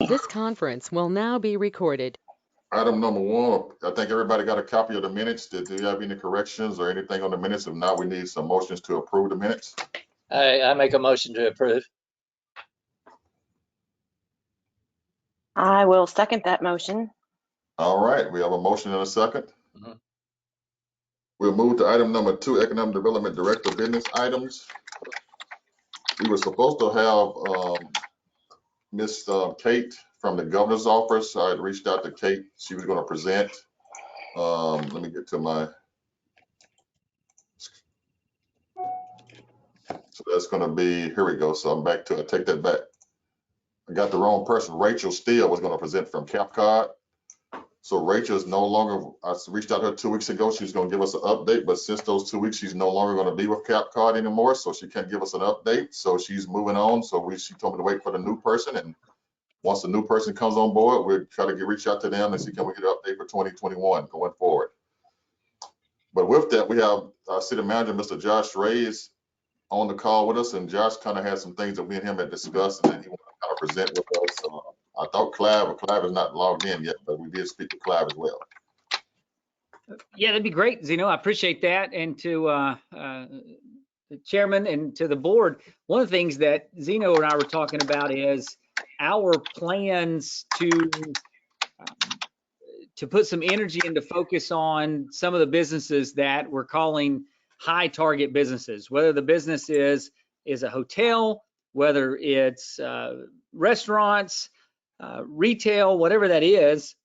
This conference will now be recorded. Item number one, I think everybody got a copy of the minutes. Do you have any corrections or anything on the minutes? If not, we need some motions to approve the minutes. I make a motion to approve. I will second that motion. All right, we have a motion and a second. Mhm. We'll move to item number two, Economic Development Director business items. We were supposed to have Miss Kate from the governor's office. I had reached out to Kate. She was going to present. Let me get to my. So that's going to be, here we go. So I'm back to, I take that back. I got the wrong person. Rachel Steele was going to present from Cape Cod. So Rachel is no longer, I reached out to her 2 weeks ago. She was going to give us an update, but since those 2 weeks, she's no longer going to be with Cape Cod anymore. So she can't give us an update. So she's moving on. So she told me to wait for the new person. And once the new person comes on board, we'll try to reach out to them and see can we get an update for 2021 going forward. But with that, we have our city manager, Mr. Josh Reyes, on the call with us, and Josh kind of had some things that we and him had discussed, and then he wanted to kind of present with us. I thought Clive is not logged in yet, but we did speak to Clive as well. Yeah, that'd be great, Zeno. I appreciate that. And to the chairman and to the board, one of the things that Zeno and I were talking about is our plans to put some energy into focus on some of the businesses that we're calling high target businesses, whether the business is a hotel, whether it's restaurants, retail, whatever that is.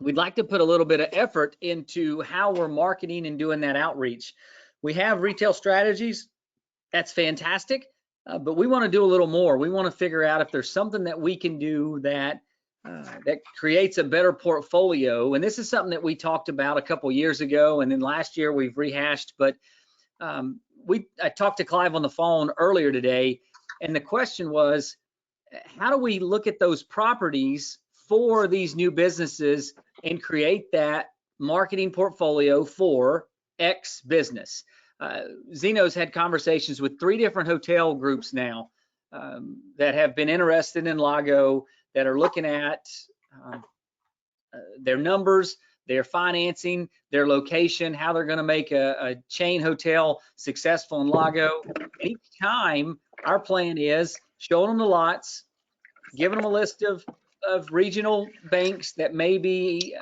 We'd like to put a little bit of effort into how we're marketing and doing that outreach. We have retail strategies. That's fantastic, but we want to do a little more. We want to figure out if there's something that we can do that creates a better portfolio. And this is something that we talked about a couple years ago, and then last year we've rehashed. But I talked to Clive on the phone earlier today, and the question was, how do we look at those properties for these new businesses and create that marketing portfolio for X business? Zeno's had conversations with 3 different hotel groups now that have been interested in Lago, that are looking at their numbers, their financing, their location, how they're going to make a chain hotel successful in Lago. Each time, our plan is showing them the lots, giving them a list of regional banks that may be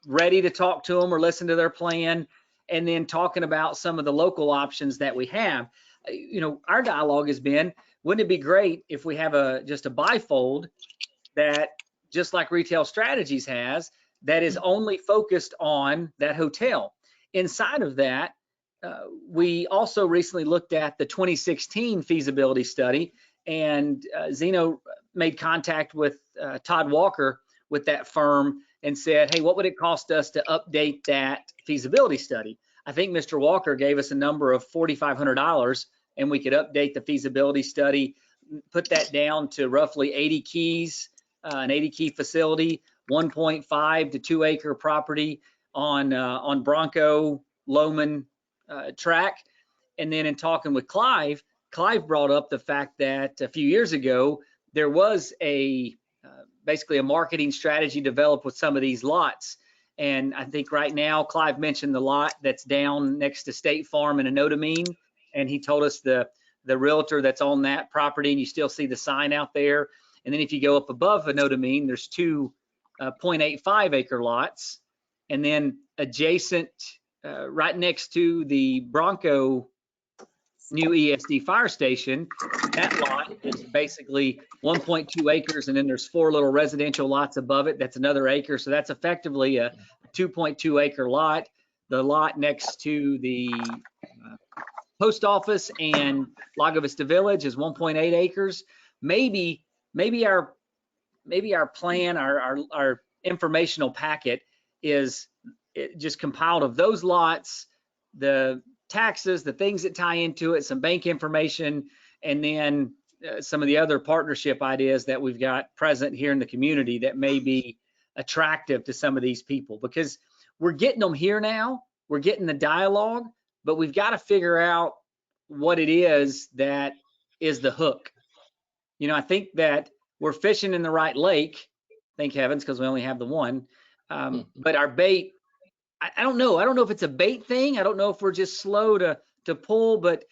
ready to talk to them or listen to their plan, and then talking about some of the local options that we have. You know, our dialogue has been, wouldn't it be great if we have just a bifold that, just like Retail Strategies has, that is only focused on that hotel? Inside of that, we also recently looked at the 2016 feasibility study, and Zeno made contact with Todd Walker with that firm and said, hey, what would it cost us to update that feasibility study? I think Mr. Walker gave us a number of $4,500, and we could update the feasibility study, put that down to roughly 80 keys, an 80 key facility, 1.5 to 2 acre property on Bronco Loman track. And then in talking with Clive brought up the fact that a few years ago, there was basically a marketing strategy developed with some of these lots. And I think right now, Clive mentioned the lot that's down next to State Farm in Anotamine. And he told us the realtor that's on that property, and you still see the sign out there. And then if you go up above Anotamine, there's 2 0.85 acre lots. And then adjacent, right next to the Bronco new ESD fire station, that lot is basically 1.2 acres, and then there's 4 little residential lots above it. That's another acre. So that's effectively a 2.2 acre lot. The lot next to the post office and Lago Vista Village is 1.8 acres. Maybe our plan, our informational packet is just compiled of those lots, the taxes, the things that tie into it, some bank information, and then some of the other partnership ideas that we've got present here in the community that may be attractive to some of these people, because we're getting them here now, we're getting the dialogue, but we've got to figure out what it is that is the hook. I think that we're fishing in the right lake, thank heavens, because we only have the one. But our bait, I don't know. I don't know if it's a bait thing. I don't know if we're just slow to pull, but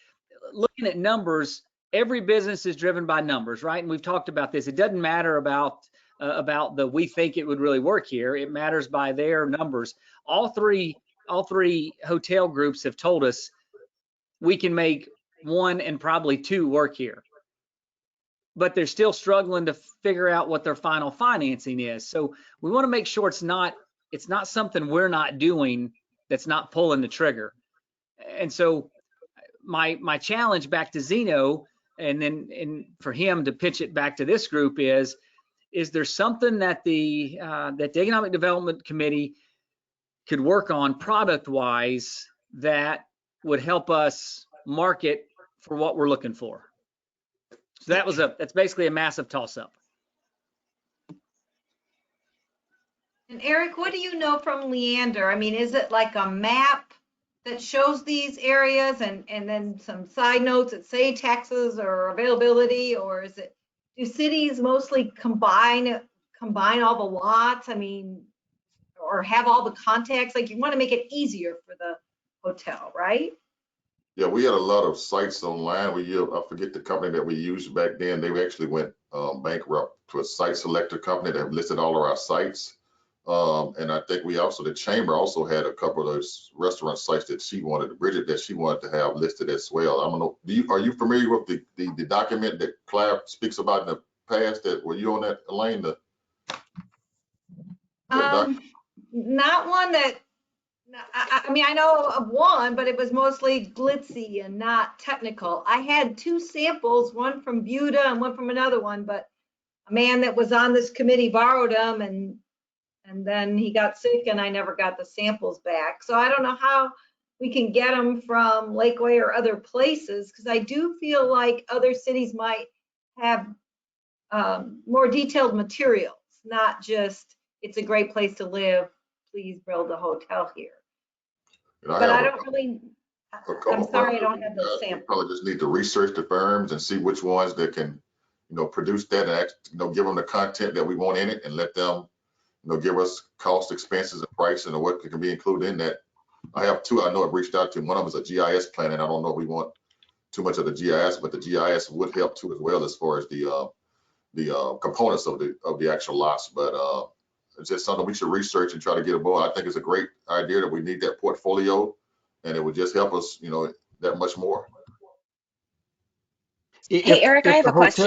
looking at numbers, every business is driven by numbers, right? And we've talked about this. It doesn't matter about we think it would really work here. It matters by their numbers. All three hotel groups have told us we can make one and probably two work here, but they're still struggling to figure out what their final financing is. So we want to make sure it's not something we're not doing that's not pulling the trigger. And so my challenge back to Zeno, and for him to pitch it back to this group is there something that the Economic Development Committee could work on product-wise that would help us market for what we're looking for? So that's basically a massive toss-up. And Eric, what do you know from Leander? I mean, is it like a map that shows these areas and then some side notes that say taxes or availability, or do cities mostly combine all the lots? I mean, or have all the contacts? Like, you want to make it easier for the hotel, right? Yeah, we had a lot of sites online. I forget the company that we used back then. They actually went bankrupt to a site selector company that listed all of our sites. And I think the chamber also had a couple of those restaurant sites that Bridget wanted to have listed as well. I don't know. Are you familiar with the document that Claire speaks about in the past? Were you on that, Elaine? Not one that, I mean, I know of one, but it was mostly glitzy and not technical. I had two samples, one from Buda and one from another one, but a man that was on this committee borrowed them, and then he got sick and I never got the samples back. So I don't know how we can get them from Lakeway or other places, because I do feel like other cities might have more detailed materials, not just, it's a great place to live, please build a hotel here. But I don't really, I'm sorry, I don't have those samples. Probably just need to research the firms and see which ones that can, produce that and give them the content that we want in it, and let them, give us cost, expenses, and price, and what can be included in that. I have two I know I've reached out to. One of them is a GIS plan, and I don't know if we want too much of the GIS, but the GIS would help too as well as far as the components of the actual lots. But it's just something we should research and try to get aboard. I think it's a great idea that we need that portfolio, and it would just help us, that much more. Hey, Eric, I have a question.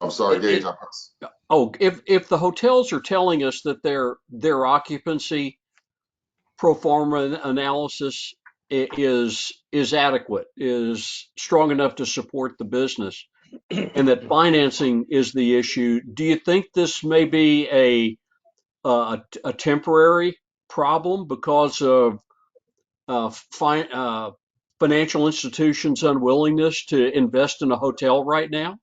I'm sorry, Gage. If the hotels are telling us that their occupancy pro forma analysis is adequate, is strong enough to support the business, and that financing is the issue, do you think this may be a temporary problem because of financial institutions' unwillingness to invest in a hotel right now?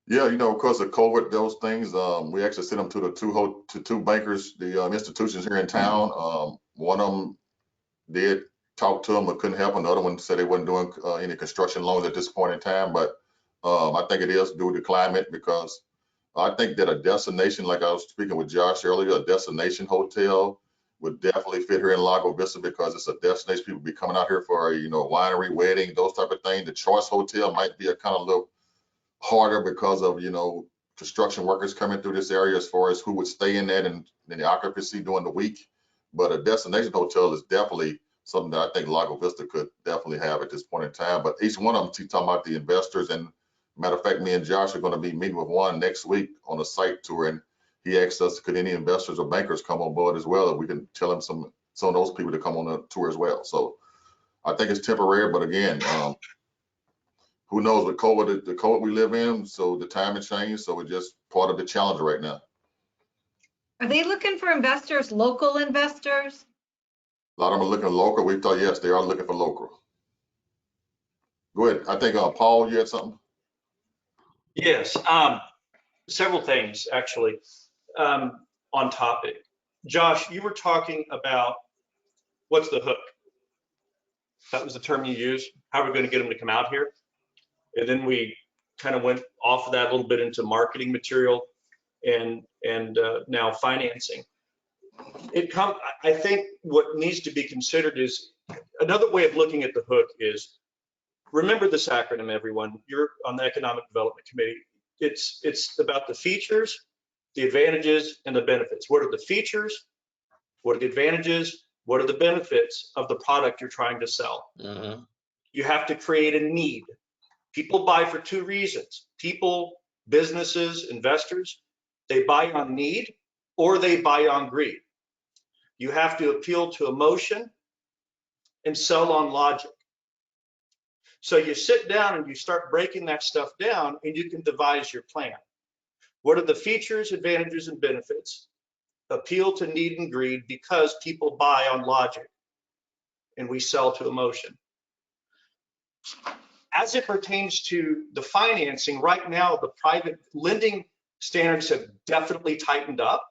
Yeah, because of COVID, those things, we actually sent them to the two bankers, the institutions here in town. One of them did talk to them, but couldn't help them. The other one said they wasn't doing any construction loans at this point in time. But I think it is due to climate, because I think that a destination, like I was speaking with Josh earlier, a destination hotel would definitely fit here in Lago Vista, because it's a destination. People be coming out here for a winery, wedding, those type of things. The Choice Hotel might be a kind of little harder because of construction workers coming through this area as far as who would stay in that and the occupancy during the week. But a destination hotel is definitely something that I think Lago Vista could definitely have at this point in time. But each one of them, talking about the investors, and matter of fact, me and Josh are going to be meeting with one next week on a site tour, and he asked us, could any investors or bankers come on board as well, and we can tell him some of those people to come on the tour as well. So I think it's temporary, but again, who knows with COVID, the COVID we live in, so the time has changed, so it's just part of the challenge right now. Are they looking for investors, local investors? A lot of them are looking local. We thought, yes, they are looking for local. Go ahead. I think, Paul, you had something? Yes, several things actually on topic. Josh, you were talking about what's the hook? That was the term you used. How are we going to get them to come out here? And then we kind of went off of that a little bit into marketing material and now financing. I think what needs to be considered is another way of looking at the hook is, remember this acronym, everyone. You're on the Economic Development Committee. It's about the features, the advantages, and the benefits. What are the features? What are the advantages? What are the benefits of the product you're trying to sell? Mhm. You have to create a need. People buy for two reasons. People, businesses, investors, they buy on need or they buy on greed. You have to appeal to emotion and sell on logic. So you sit down and you start breaking that stuff down and you can devise your plan. What are the features, advantages, and benefits? Appeal to need and greed because people buy on logic and we sell to emotion. As it pertains to the financing, right now, the private lending standards have definitely tightened up.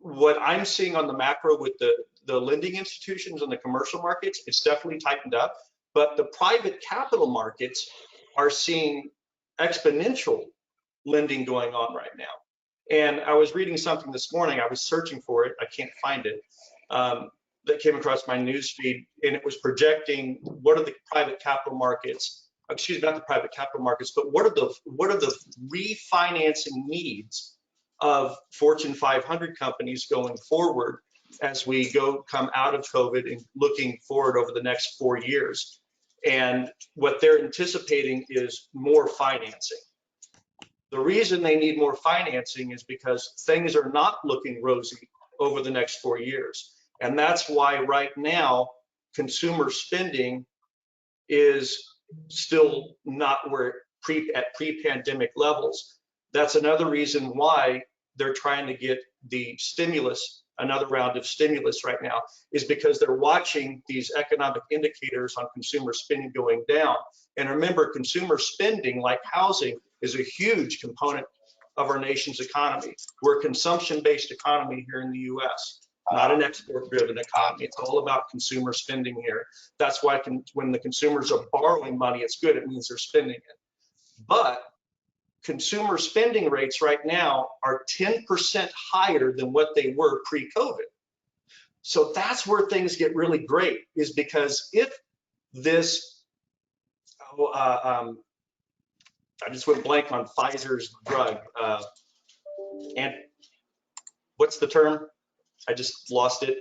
What I'm seeing on the macro with the lending institutions and the commercial markets, it's definitely tightened up, but the private capital markets are seeing exponential lending going on right now. And I was reading something this morning, I was searching for it, I can't find it, that came across my news feed, and it was projecting what are the private capital markets, excuse me, not the private capital markets, but what are the refinancing needs of Fortune 500 companies going forward as we come out of COVID and looking forward over the next 4 years. And what they're anticipating is more financing. The reason they need more financing is because things are not looking rosy over the next 4 years. And that's why right now, consumer spending is still not where at pre-pandemic levels. That's another reason why they're trying to get the stimulus, another round of stimulus right now, is because they're watching these economic indicators on consumer spending going down. And remember, consumer spending, like housing, is a huge component of our nation's economy. We're a consumption-based economy here in the US, not an export-driven economy. It's all about consumer spending here. That's why when the consumers are borrowing money, it's good. It means they're spending it. But consumer spending rates right now are 10% higher than what they were pre-COVID. So that's where things get really great, is because if this, I just went blank on Pfizer's drug, and what's the term? I just lost it.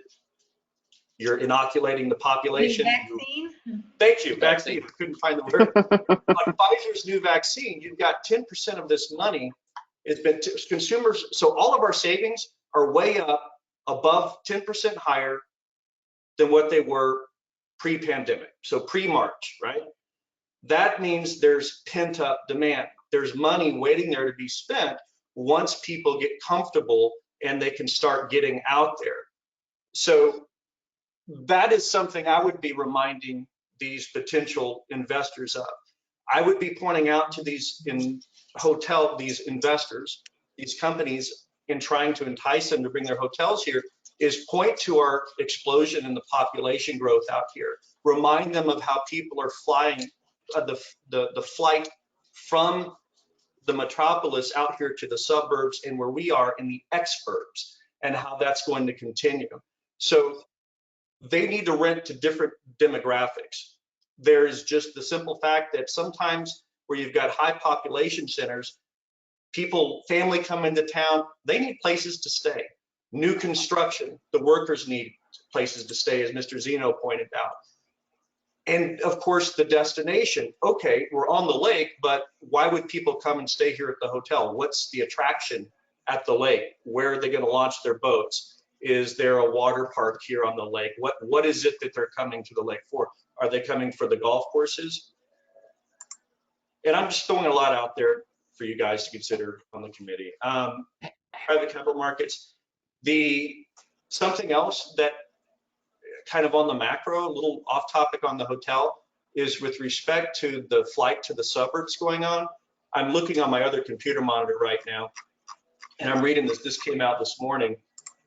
You're inoculating the population. Vaccine? Thank you, vaccine. I couldn't find the word. On Pfizer's new vaccine, you've got 10% of this money. It's been consumers. So all of our savings are way up, above 10% higher than what they were pre-pandemic. So pre-March, right? That means there's pent up demand. There's money waiting there to be spent once people get comfortable and they can start getting out there. So that is something I would be reminding these potential investors of. I would be pointing out to these these investors, these companies, in trying to entice them to bring their hotels here, is point to our explosion in the population growth out here. Remind them of how people are flying, the flight from the metropolis out here to the suburbs and where we are in the exurbs, and how that's going to continue. So they need to rent to different demographics. There's just the simple fact that sometimes where you've got high population centers, family come into town, they need places to stay. New construction, the workers need places to stay, as Mr. Zeno pointed out. And of course, the destination. Okay, we're on the lake, but why would people come and stay here at the hotel? What's the attraction at the lake? Where are they going to launch their boats? Is there a water park here on the lake? What is it that they're coming to the lake for? Are they coming for the golf courses? And I'm just throwing a lot out there for you guys to consider on the committee. Private capital markets. Something else that kind of on the macro, a little off topic on the hotel, is with respect to the flight to the suburbs going on. I'm looking on my other computer monitor right now, and I'm reading this. This came out this morning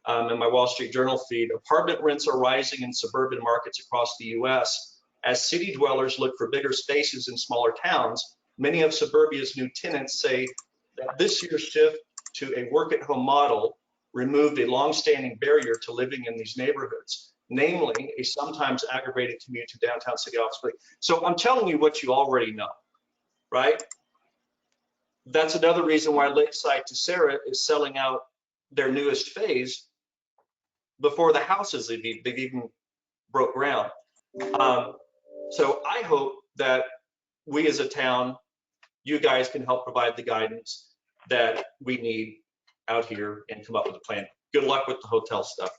in my Wall Street Journal feed. Apartment rents are rising in suburban markets across the U.S. As city dwellers look for bigger spaces in smaller towns, many of suburbia's new tenants say that this year's shift to a work-at-home model removed a long-standing barrier to living in these neighborhoods, namely a sometimes aggravated commute to downtown city office building. So I'm telling you what you already know, right? That's another reason why Lakeside Tercera is selling out their newest phase before the houses they've even broke ground. So I hope that we as a town, you guys can help provide the guidance that we need out here and come up with a plan. Good luck with the hotel stuff.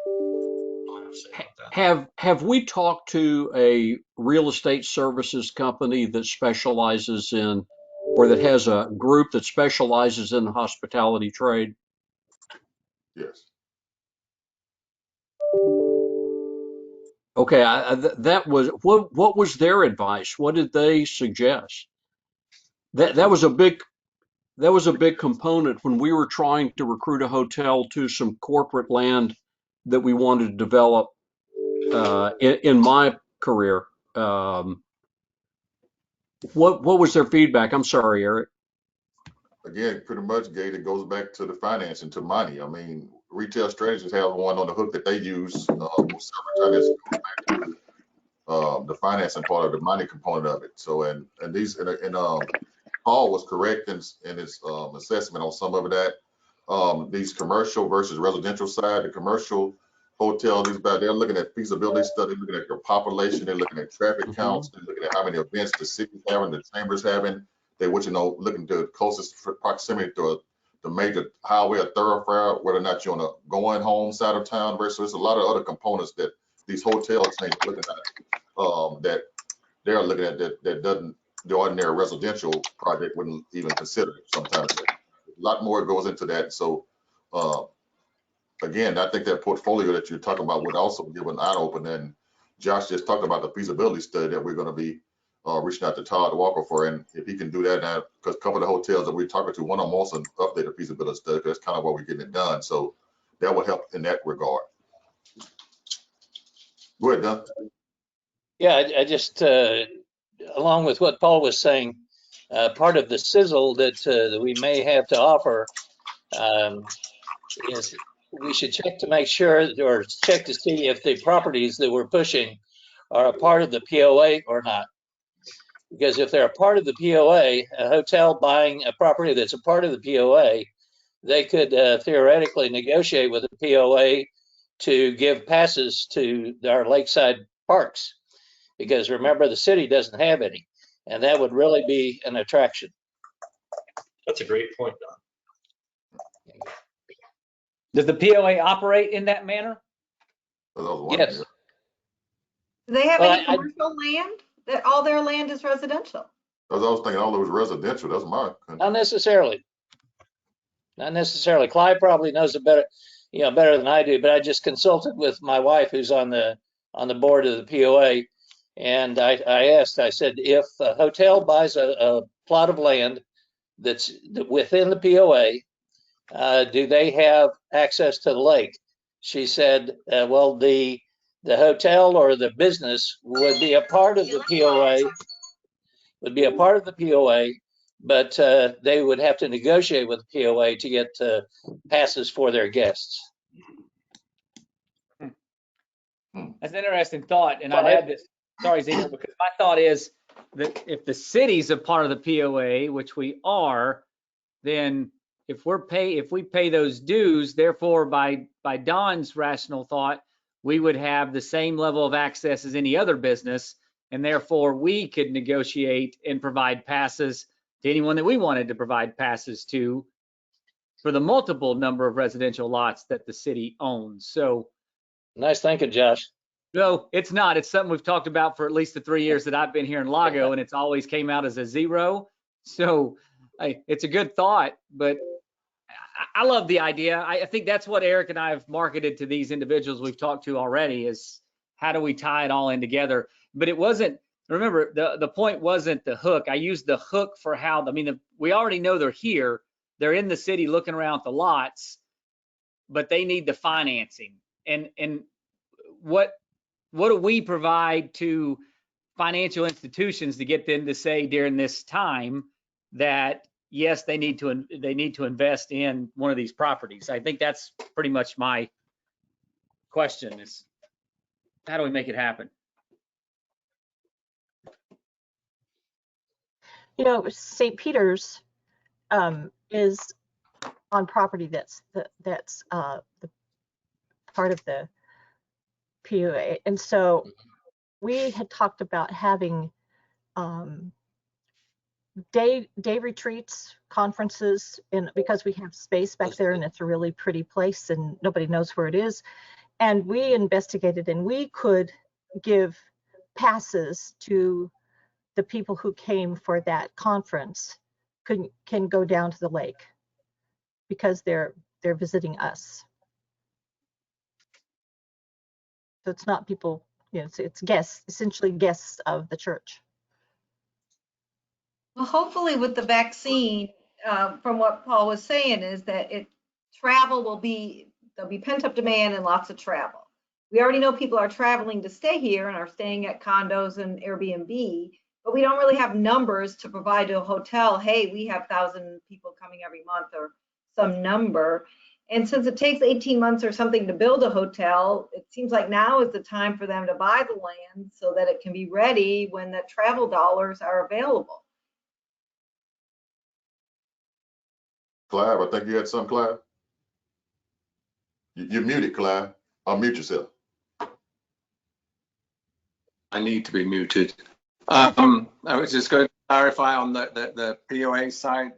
All I have to say about that. Have we talked to a real estate services company that specializes in, or that has a group that specializes in the hospitality trade? Yes. Okay, that was what was their advice? What did they suggest? That was a big component when we were trying to recruit a hotel to some corporate land that we wanted to develop in my career. What was their feedback? I'm sorry, Eric. Again, pretty much, Gate, it goes back to the financing, to money. I mean, retail strategists have one on the hook that they use several times. It goes back to the financing part of the money component of it. So, and Paul was correct in his assessment on some of that. These commercial versus residential side, the commercial hotel, they're looking at feasibility study, looking at their population, they're looking at traffic counts, they're looking at how many events the city's having, the chamber's having. They want looking to the closest proximity to the major highway or thoroughfare, whether or not you're on a going home side of town versus there's a lot of other components that these hotel chains are looking at, that they're looking at that doesn't the ordinary residential project wouldn't even consider it sometimes. A lot more goes into that. So again, I think that portfolio that you're talking about would also give an eye open. And Josh just talked about the feasibility study that we're going to be reaching out to Todd Walker for. And if he can do that now, because a couple of the hotels that we're talking to, one of them also updated the feasibility study, that's kind of where we're getting it done. So that would help in that regard. Go ahead, Don. Yeah, I just, along with what Paul was saying, part of the sizzle that we may have to offer is we should check to make sure, or check to see if the properties that we're pushing are a part of the POA or not. Because if they're a part of the POA, a hotel buying a property that's a part of the POA, they could theoretically negotiate with the POA to give passes to our lakeside parks. Because remember, the city doesn't have any, and that would really be an attraction. That's a great point, Don. Does the POA operate in that manner? Yes. Do they have Well, any commercial land? That all their land is residential? I was thinking all of it was residential. That's my Not necessarily. Not necessarily. Clyde probably knows it better, better than I do. But I just consulted with my wife, who's on the board of the POA, and I asked. I said, if a hotel buys a plot of land that's within the POA, do they have access to the lake? She said, well, the hotel or the business would be a part of the POA. But they would have to negotiate with the POA to get passes for their guests. That's an interesting thought, and I'd add this. Sorry, Zeno, because my thought is that if the city's a part of the POA, which we are, then if we pay those dues, therefore by Don's rational thought, we would have the same level of access as any other business, and therefore we could negotiate and provide passes to anyone that we wanted to provide passes to for the multiple number of residential lots that the city owns. So Nice thinking, Josh. no, it's not. It's something we've talked about for at least the 3 years that I've been here in Lago, and it's always came out as a zero. So it's a good thought, but I love the idea. I think that's what Eric and I have marketed to these individuals we've talked to already, is how do we tie it all in together? But it wasn't, remember, the point wasn't the hook. I used the hook for how, we already know they're here. They're in the city looking around at the lots, but they need the financing. And what what do we provide to financial institutions to get them to say during this time that yes, they need to invest in one of these properties? I think that's pretty much my question is, how do we make it happen? St. Peter's is on property that's the part of the POA, and so we had talked about having day retreats, conferences, because we have space back there and it's a really pretty place and nobody knows where it is. And we investigated, and we could give passes to the people who came for that conference can go down to the lake because they're visiting us. So it's not people, it's guests, essentially guests of the church. Well, hopefully with the vaccine, from what Paul was saying, is that there'll be pent up demand and lots of travel. We already know people are traveling to stay here and are staying at condos and Airbnb, but we don't really have numbers to provide to a hotel. Hey, we have 1,000 people coming every month or some number. And since it takes 18 months or something to build a hotel, it seems like now is the time for them to buy the land so that it can be ready when the travel dollars are available. Clive, I think you had something, Clive. You're muted, Clive. Unmute yourself. I need to be muted. I was just going to clarify on the POA side,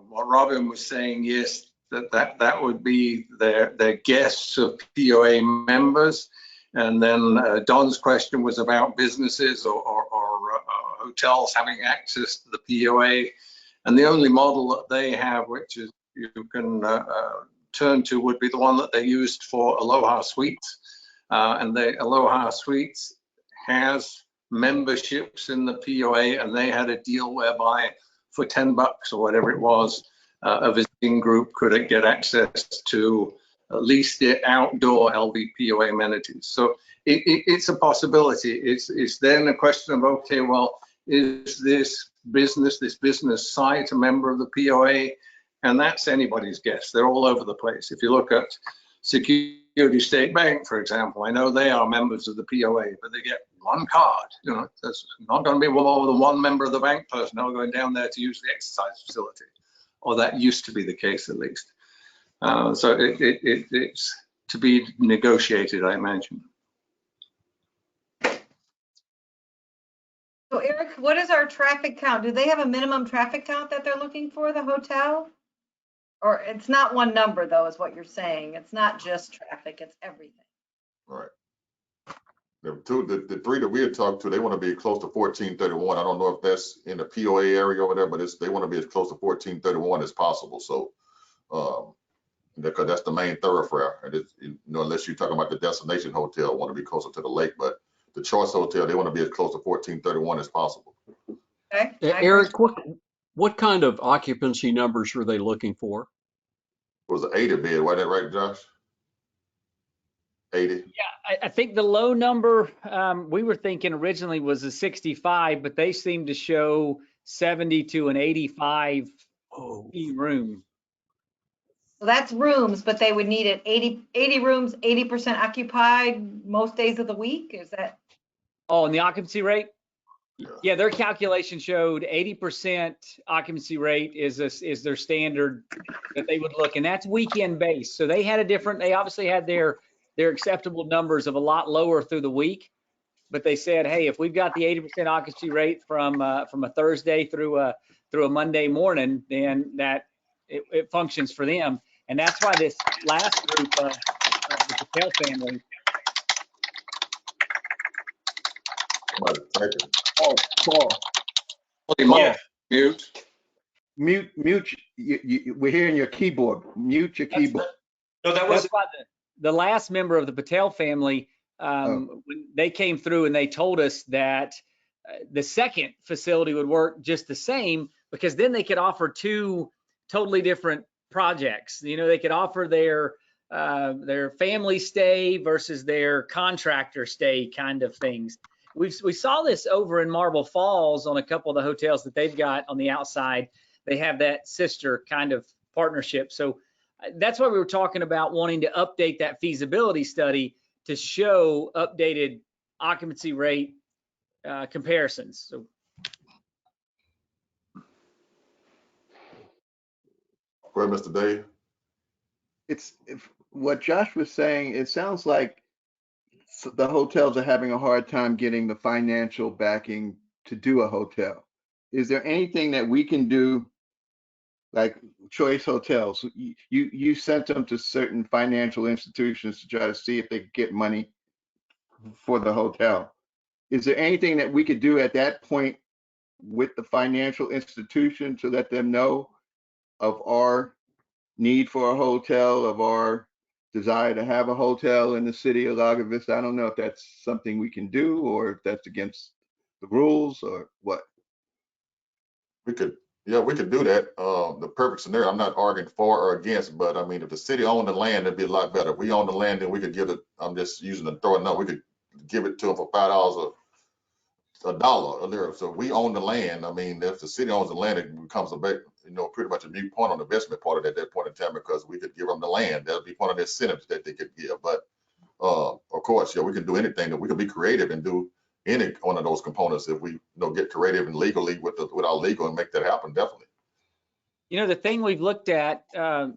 what Robin was saying, yes, that would be their guests of POA members. And then Don's question was about businesses or hotels having access to the POA. And the only model that they have, which is you can turn to, would be the one that they used for Aloha Suites. And the Aloha Suites has memberships in the POA, and they had a deal whereby for $10 or whatever it was, a visiting group could get access to at least the outdoor LVPOA amenities. So it's a possibility. It's then a question of, okay, well, is this business site a member of the POA? And that's anybody's guess. They're all over the place. If you look at Security State Bank, for example, I know they are members of the POA, but they get one card. There's not going to be more than one member of the bank personnel going down there to use the exercise facility, or that used to be the case at least. So it's to be negotiated, I imagine. So Eric, what is our traffic count? Do they have a minimum traffic count that they're looking for, the hotel? Or it's not one number though, is what you're saying. It's not just traffic, it's everything. Right. The three that we had talked to, they want to be close to 1431. I don't know if that's in the POA area over there, but they want to be as close to 1431 as possible. So, because that's the main thoroughfare, and unless you're talking about the destination hotel, want to be closer to the lake, but the Choice Hotel, they want to be as close to 1431 as possible. Okay. Eric, what kind of occupancy numbers are they looking for? It was an 80 bed, wasn't that right, Josh? 80. Yeah, I think the low number we were thinking originally was a 65, but they seem to show 70 to an 85 room. So that's rooms, but they would need it 80 rooms, 80% occupied most days of the week. Is that? Oh, and the occupancy rate? Yeah. Yeah, their calculation showed 80% occupancy rate is their standard that they would look, and that's weekend based. So they had they obviously had their acceptable numbers of a lot lower through the week, but they said, hey, if we've got the 80% occupancy rate from a Thursday through a Monday morning, then that it functions for them. And that's why this last group of the Patel family. Oh, Paul. Yeah. Mute. Mute. We're hearing your keyboard. Mute your keyboard. No, that That's was why the last member of the Patel family, when they came through and they told us that the second facility would work just the same, because then they could offer two totally different projects. They could offer their their family stay versus their contractor stay kind of things. We saw this over in Marble Falls on a couple of the hotels that they've got on the outside. They have that sister kind of partnership. So that's why we were talking about wanting to update that feasibility study to show updated occupancy rate comparisons. So Go ahead, Mr. Dave. What Josh was saying, it sounds like the hotels are having a hard time getting the financial backing to do a hotel. Is there anything that we can do, like Choice Hotels? You sent them to certain financial institutions to try to see if they could get money for the hotel. Is there anything that we could do at that point with the financial institution to let them know of our need for a hotel, of our desire to have a hotel in the city of Lago Vista? I don't know if that's something we can do or if that's against the rules or what. We could do that. The perfect scenario, I'm not arguing for or against, but I mean, if the city owned the land, it'd be a lot better. If we own the land, then we could give it, I'm just using the throwing up, we could give it to them for $5 a dollar a lira. So if we own the land, I mean, if the city owns the land, it becomes a big, pretty much a moot point on the investment part of it at that point in time, because we could give them the land. That'd be one of the incentives that they could give. But of course, we can do anything. That we can be creative and do any one of those components if we get creative and legally with our legal and make that happen. Definitely. the thing we've looked at, Mr.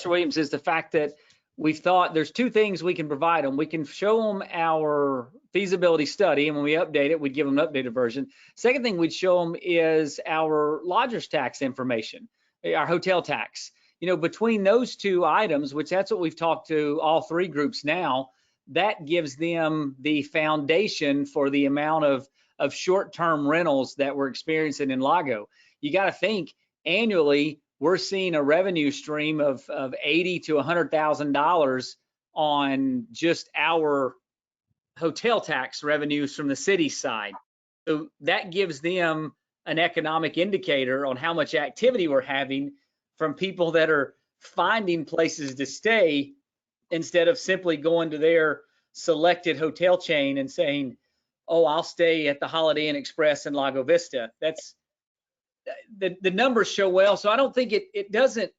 Williams, is the fact that we've thought there's two things we can provide them. We can show them our feasibility study, and when we update it, we'd give them an updated version. Second thing we'd show them is our lodger's tax information, our hotel tax. Between those two items, which that's what we've talked to all three groups now, that gives them the foundation for the amount of short-term rentals that we're experiencing in Lago. You got to think annually, we're seeing a revenue stream of $80,000 to $100,000 on just our hotel tax revenues from the city side. So that gives them an economic indicator on how much activity we're having from people that are finding places to stay instead of simply going to their selected hotel chain and saying, oh, I'll stay at the Holiday Inn Express in Lago Vista. That's the numbers show well. So I don't think it doesn't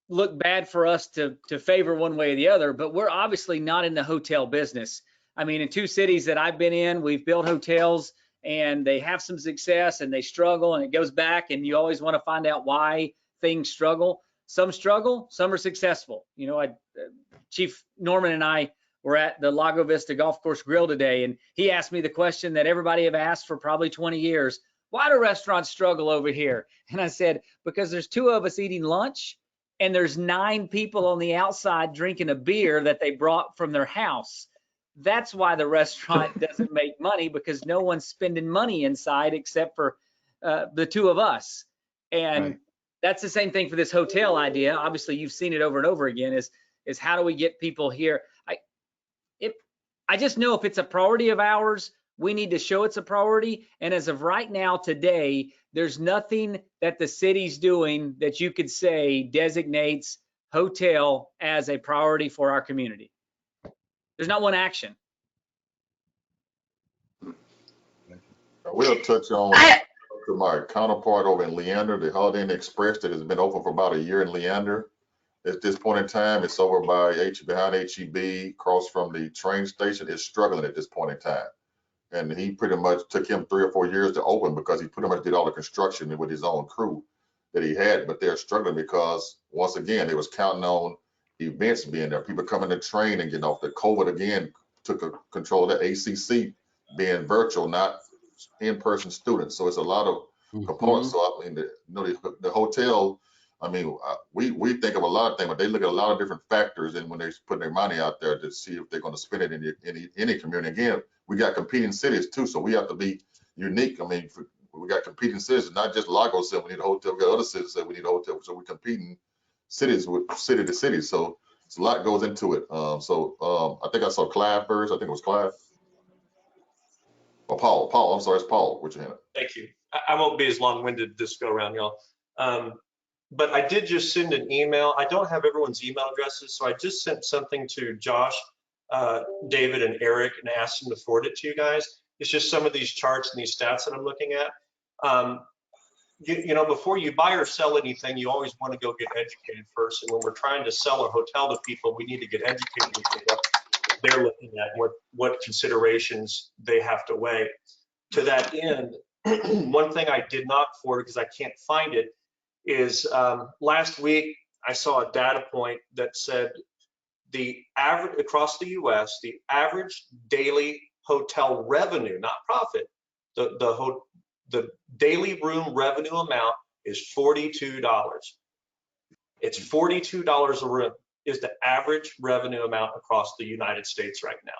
look bad for us to favor one way or the other, but we're obviously not in the hotel business. I mean, in two cities that I've been in, we've built hotels and they have some success and they struggle, and it goes back, and you always want to find out why things struggle. Some struggle, some are successful. Chief Norman and I were at the Lago Vista Golf Course Grill today, and he asked me the question that everybody have asked for probably 20 years. Why do restaurants struggle over here? And I said, because there's two of us eating lunch and there's 9 people on the outside drinking a beer that they brought from their house. That's why the restaurant doesn't make money, because no one's spending money inside except for the two of us. And Right. That's the same thing for this hotel idea. Obviously, you've seen it over and over again, is how do we get people here? I just know if it's a priority of ours, we need to show it's a priority. And as of right now, today, there's nothing that the city's doing that you could say designates hotel as a priority for our community. There's not one action. We'll touch on to my counterpart over in Leander, the Holiday Inn Express that has been open for about a year in Leander. At this point in time, it's over by behind HEB, across from the train station. It's struggling at this point in time. And he pretty much took him 3 or 4 years to open because he pretty much did all the construction with his own crew that he had. But they're struggling because, once again, they was counting on events being there, people coming to train and getting off. The COVID again took control of the ACC being virtual, not in-person students. So it's a lot of components. So I mean, the hotel, I mean, we think of a lot of things, but they look at a lot of different factors, and when they put their money out there to see if they're going to spend it in any community. Again, we got competing cities too, so we have to be unique. I mean, we got competing cities, not just Lago said we need a hotel. We got other cities that we need a hotel, so we're competing cities with city to city. So it's a lot goes into it. I think I saw Clive first. I think it was Clive. Oh, Paul. Paul, I'm sorry, it's Paul. What's your hand? Thank you. I won't be as long-winded this go around, y'all. but I did just send an email. I don't have everyone's email addresses, so I just sent something to Josh, David, and Eric and asked them to forward it to you guys. It's just some of these charts and these stats that I'm looking at. You know, before you buy or sell anything, you always want to go get educated first. And when we're trying to sell a hotel to people, we need to get educated with what they're looking at, what considerations they have to weigh. To that end, one thing I did not forward because I can't find it is last week I saw a data point that said the average across the US, the average daily hotel revenue, not profit, the daily room revenue amount is $42. It's $42 a room is the average revenue amount across the United States right now.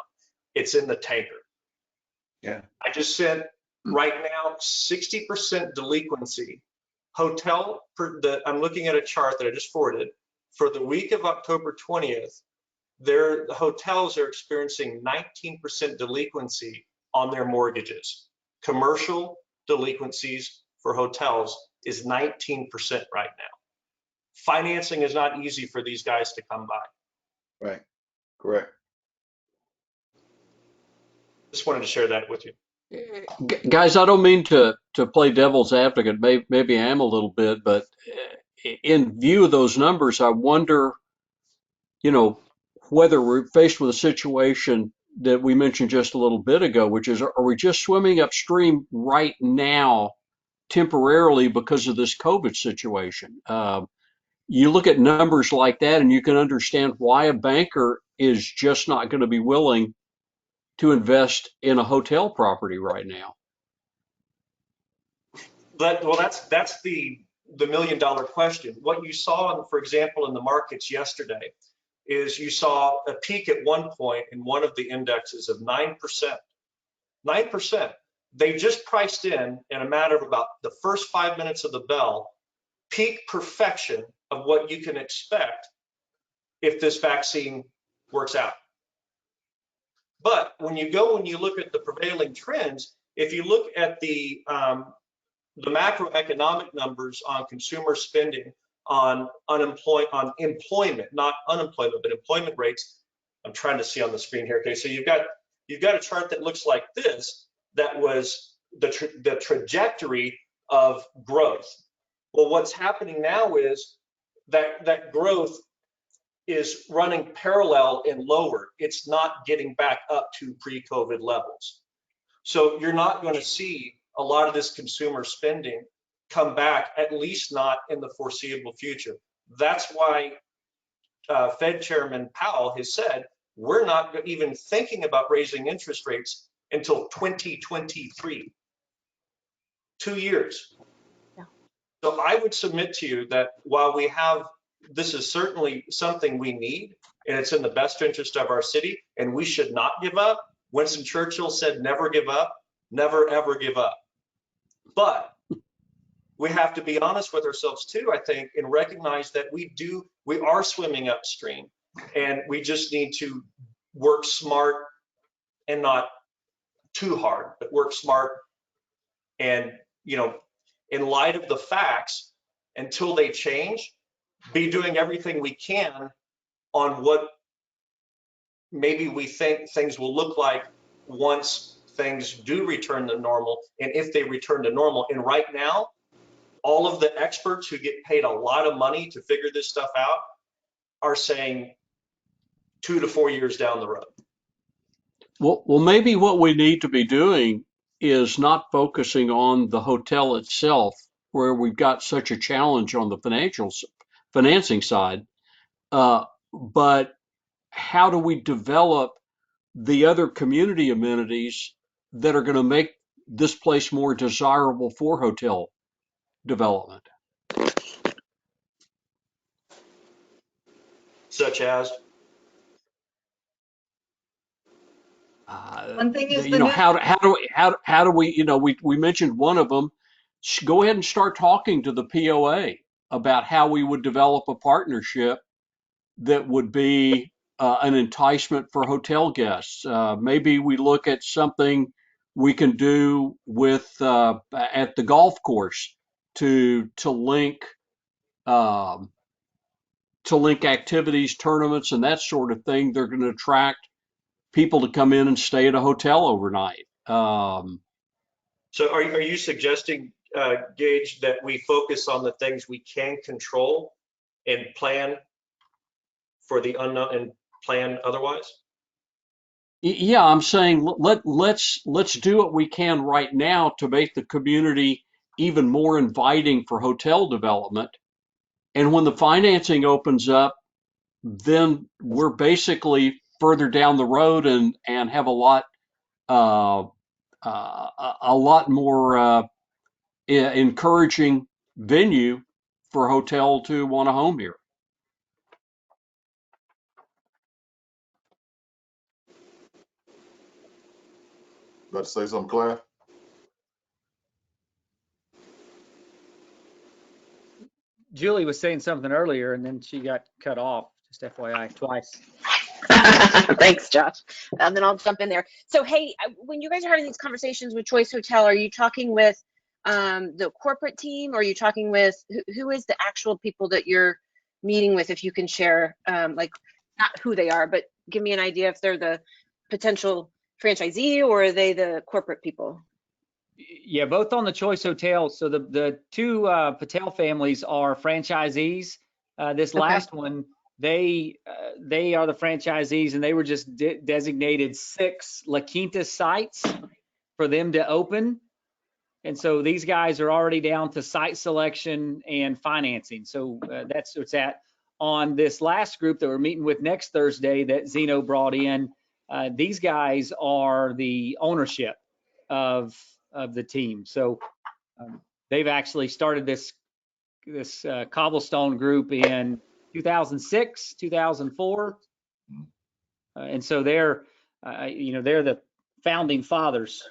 It's in the tanker. Yeah. I just said right now, 60% delinquency. I'm looking at a chart that I just forwarded. For the week of October 20th, the hotels are experiencing 19% delinquency on their mortgages. Commercial delinquencies for hotels is 19% right now. Financing is not easy for these guys to come by. Right. Correct. Just wanted to share that with you. Guys, I don't mean to play devil's advocate. Maybe I am a little bit, but in view of those numbers, I wonder, you know, whether we're faced with a situation that we mentioned just a little bit ago, which is, are we just swimming upstream right now temporarily because of this COVID situation? You look at numbers like that and you can understand why a banker is just not going to be willing to invest in a hotel property right now. But well, that's the $1 million question. What you saw, for example, in the markets yesterday is you saw a peak at one point in one of the indexes of 9%. 9%. They just priced in a matter of about the first 5 minutes of the bell, peak perfection of what you can expect if this vaccine works out. But when you look at the prevailing trends, if you look at the macroeconomic numbers on consumer spending, on employment, not unemployment, but employment rates. I'm trying to see on the screen here. Okay, so you've got a chart that looks like this. That was the trajectory of growth. Well, what's happening now is that growth is running parallel and lower. It's not getting back up to pre-COVID levels. So you're not going to see a lot of this consumer spending come back, at least not in the foreseeable future. That's why Fed Chairman Powell has said, we're not even thinking about raising interest rates until 2023, 2 years. Yeah. So I would submit to you that while this is certainly something we need, and it's in the best interest of our city, and we should not give up. Winston Churchill said, never give up, never, ever give up. But we have to be honest with ourselves too, I think, and recognize that we are swimming upstream, and we just need to work smart and not too hard, but work smart. And, you know, in light of the facts, until they change, be doing everything we can on what maybe we think things will look like once things do return to normal, and if they return to normal. And right now, all of the experts who get paid a lot of money to figure this stuff out are saying 2 to 4 years down the road. Well, maybe what we need to be doing is not focusing on the hotel itself, where we've got such a challenge on the financing side, but how do we develop the other community amenities that are going to make this place more desirable for hotel development? Such as? One thing is You know, how do we, you know, we mentioned one of them. Go ahead and start talking to the POA about how we would develop a partnership that would be an enticement for hotel guests. Maybe we look at something we can do with at the golf course to link to link activities, tournaments, and that sort of thing. They're going to attract people to come in and stay at a hotel overnight. So are you suggesting, Gage, that we focus on the things we can control and plan for the unknown and plan otherwise? Yeah, I'm saying let's do what we can right now to make the community even more inviting for hotel development. And when the financing opens up, then we're basically further down the road and have a lot more encouraging venue for a hotel to want a home here. About to say something, Claire? Julie was saying something earlier and then she got cut off, just FYI, twice. Thanks, Josh. And then I'll jump in there. So, hey, when you guys are having these conversations with Choice Hotel, are you talking with the corporate team, or are you talking with who is the actual people that you're meeting with? If you can share, like, not who they are, but give me an idea if they're the potential franchisee or are they the corporate people? Yeah, both on the Choice Hotel. So the two Patel families are franchisees. This last one, they are the franchisees, and they were just designated 6 La Quinta sites for them to open. And so these guys are already down to site selection and financing. So that's what's at. On this last group that we're meeting with next Thursday that Zeno brought in, these guys are the ownership of the team. So they've actually started this cobblestone group in 2006, 2004. And so they're the founding fathers.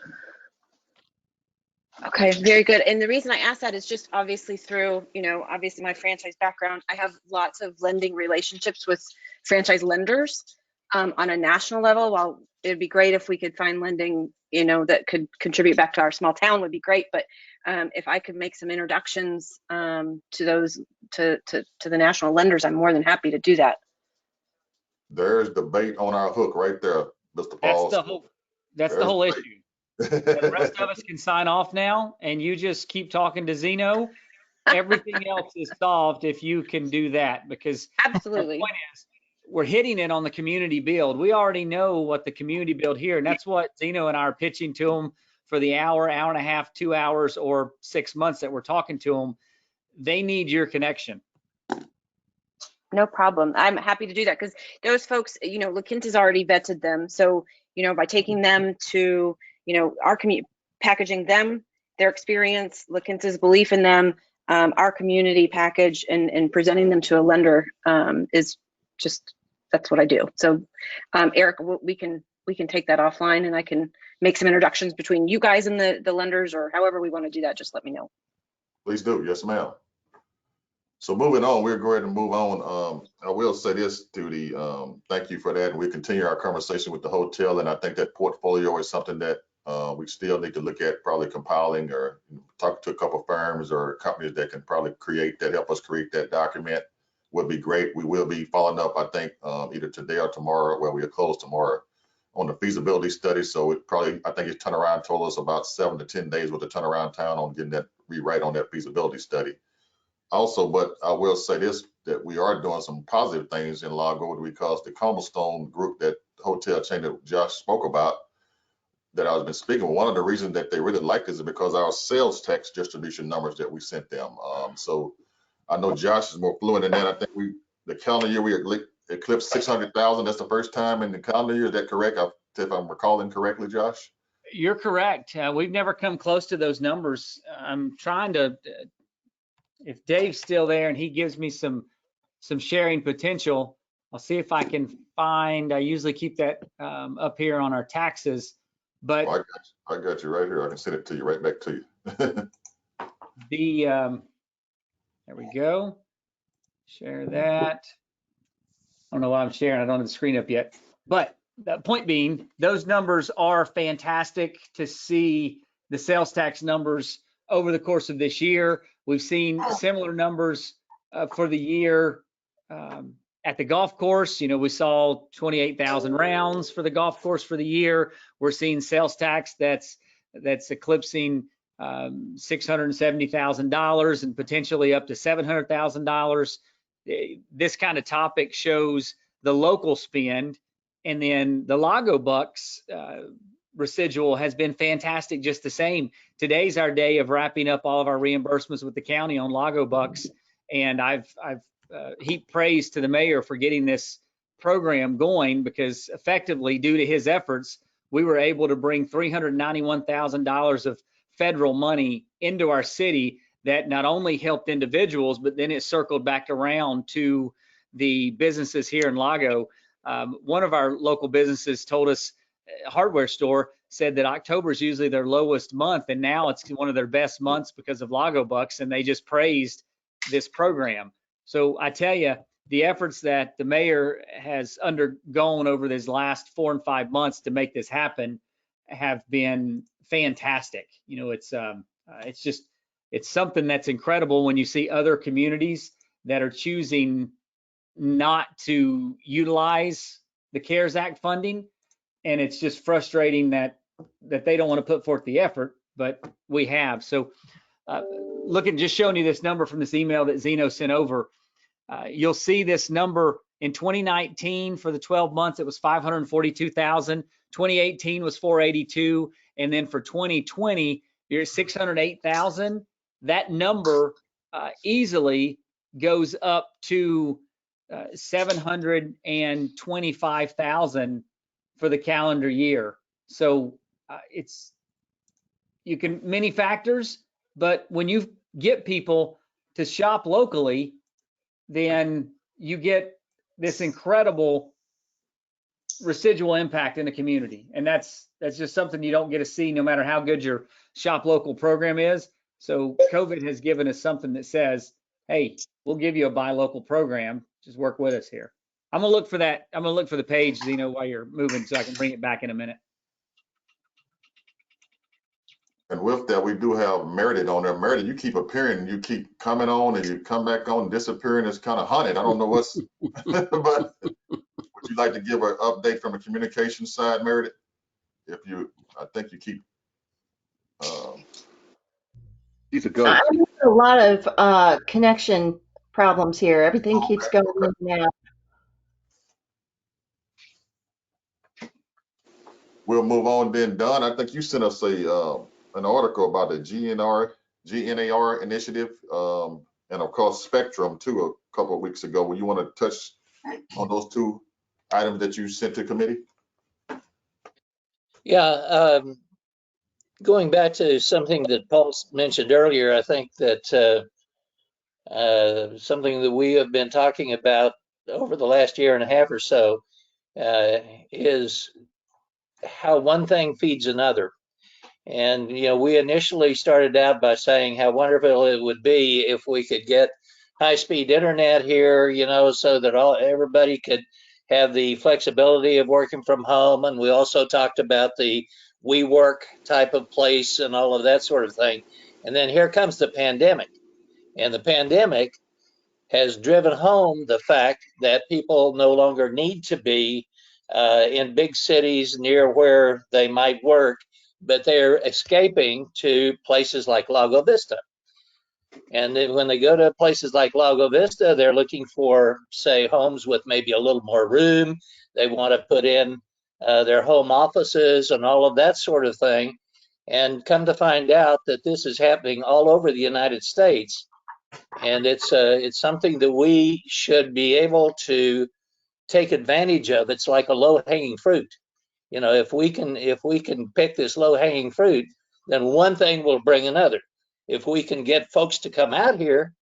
Okay, very good. And the reason I asked that is just obviously through, obviously my franchise background, I have lots of lending relationships with franchise lenders on a national level. While it'd be great if we could find lending, that could contribute back to our small town would be great. But if I could make some introductions to those, to the national lenders, I'm more than happy to do that. There's the bait on our hook right there, Mr. Paul. That's the whole issue. The rest of us can sign off now, and you just keep talking to Zeno. Everything else is solved if you can do that, because absolutely. The point is, we're hitting it on the community build. We already know what the community build here, and that's what Zeno and I are pitching to them for the hour and a half, 2 hours, or 6 months that we're talking to them. They need your connection. No problem. I'm happy to do that, because those folks, La Quinta's already vetted them. So, by taking them to, our community, packaging them, their experience, La Quinta's belief in them, our community package, and presenting them to a lender is just, that's what I do. So, Eric, we can take that offline, and I can make some introductions between you guys and the lenders, or however we want to do that. Just let me know. Please do. Yes, ma'am. So moving on, we're going to move on. I will say this to the, thank you for that. And we continue our conversation with the hotel. And I think that portfolio is something that we still need to look at, probably compiling or talk to a couple of firms or companies that can probably help us create that document would be great. We will be following up, I think, either today or tomorrow, where we are closed tomorrow, on the feasibility study. So I think his turnaround told us about 7 to 10 days with the turnaround time on getting that rewrite on that feasibility study. Also, but I will say this, that we are doing some positive things in Largo, because the Cobblestone group, that hotel chain that Josh spoke about, that I've been speaking, one of the reasons that they really like this is because our sales tax distribution numbers that we sent them. So I know Josh is more fluent in that. I think the calendar year we eclipsed 600,000. That's the first time in the calendar year. Is that correct? If I'm recalling correctly, Josh? You're correct. We've never come close to those numbers. I'm trying to, if Dave's still there and he gives me some sharing potential, I'll see if I can find, I usually keep that up here on our taxes, but I got you right here. I can send it to you, right back to you. There we go. Share that. I don't know why I'm sharing. I don't have the screen up yet, but the point being, those numbers are fantastic to see. The sales tax numbers over the course of this year. We've seen similar numbers for the year. At the golf course, we saw 28,000 rounds for the golf course for the year. We're seeing sales tax that's eclipsing $670,000 and potentially up to $700,000. This kind of topic shows the local spend, and then the Lago Bucks residual has been fantastic just the same. Today's our day of wrapping up all of our reimbursements with the county on Lago Bucks, and I've heaped praise to the mayor for getting this program going, because effectively, due to his efforts, we were able to bring $391,000 of federal money into our city that not only helped individuals, but then it circled back around to the businesses here in Lago. One of our local businesses told us, a hardware store, said that October is usually their lowest month, and now it's one of their best months because of Lago Bucks, and they just praised this program. So I tell you, the efforts that the mayor has undergone over these last 4 and 5 months to make this happen have been fantastic. It's something that's incredible when you see other communities that are choosing not to utilize the CARES Act funding, and it's just frustrating that they don't want to put forth the effort, but we have. So just showing you this number from this email that Zeno sent over, you'll see this number in 2019 for the 12 months, it was 542,000. 2018 was 482. And then for 2020, you're at 608,000. That number easily goes up to 725,000 for the calendar year. So you can many factors, but when you get people to shop locally, then you get this incredible residual impact in the community. And that's just something you don't get to see no matter how good your shop local program is. So COVID has given us something that says, hey, we'll give you a buy local program. Just work with us here. I'm gonna look for that. I'm gonna look for the page, Zeno, while you're moving, so I can bring it back in a minute. And with that, we do have Meredith on there. Meredith, you keep appearing, you keep coming on, and you come back on, disappearing. It's kind of haunted. I don't know what's, but would you like to give an update from the communication side, Meredith? I think you keep. He's a ghost. I'm having a lot of connection problems here. Everything keeps going in and out. We'll move on then. Don, I think you sent us an article about the GNAR initiative, and of course Spectrum too, a couple of weeks ago. Will you want to touch on those two items that you sent to committee? Yeah, going back to something that Paul mentioned earlier, I think that something that we have been talking about over the last year and a half or so is how one thing feeds another. And, we initially started out by saying how wonderful it would be if we could get high-speed internet here, so that everybody could have the flexibility of working from home. And we also talked about the WeWork type of place and all of that sort of thing. And then here comes the pandemic. And the pandemic has driven home the fact that people no longer need to be in big cities near where they might work, but they're escaping to places like Lago Vista. And then when they go to places like Lago Vista, they're looking for, say, homes with maybe a little more room. They want to put in their home offices and all of that sort of thing. And come to find out that this is happening all over the United States. And it's something that we should be able to take advantage of. It's like a low-hanging fruit. If we can pick this low-hanging fruit, then one thing will bring another. If we can get folks to come out here,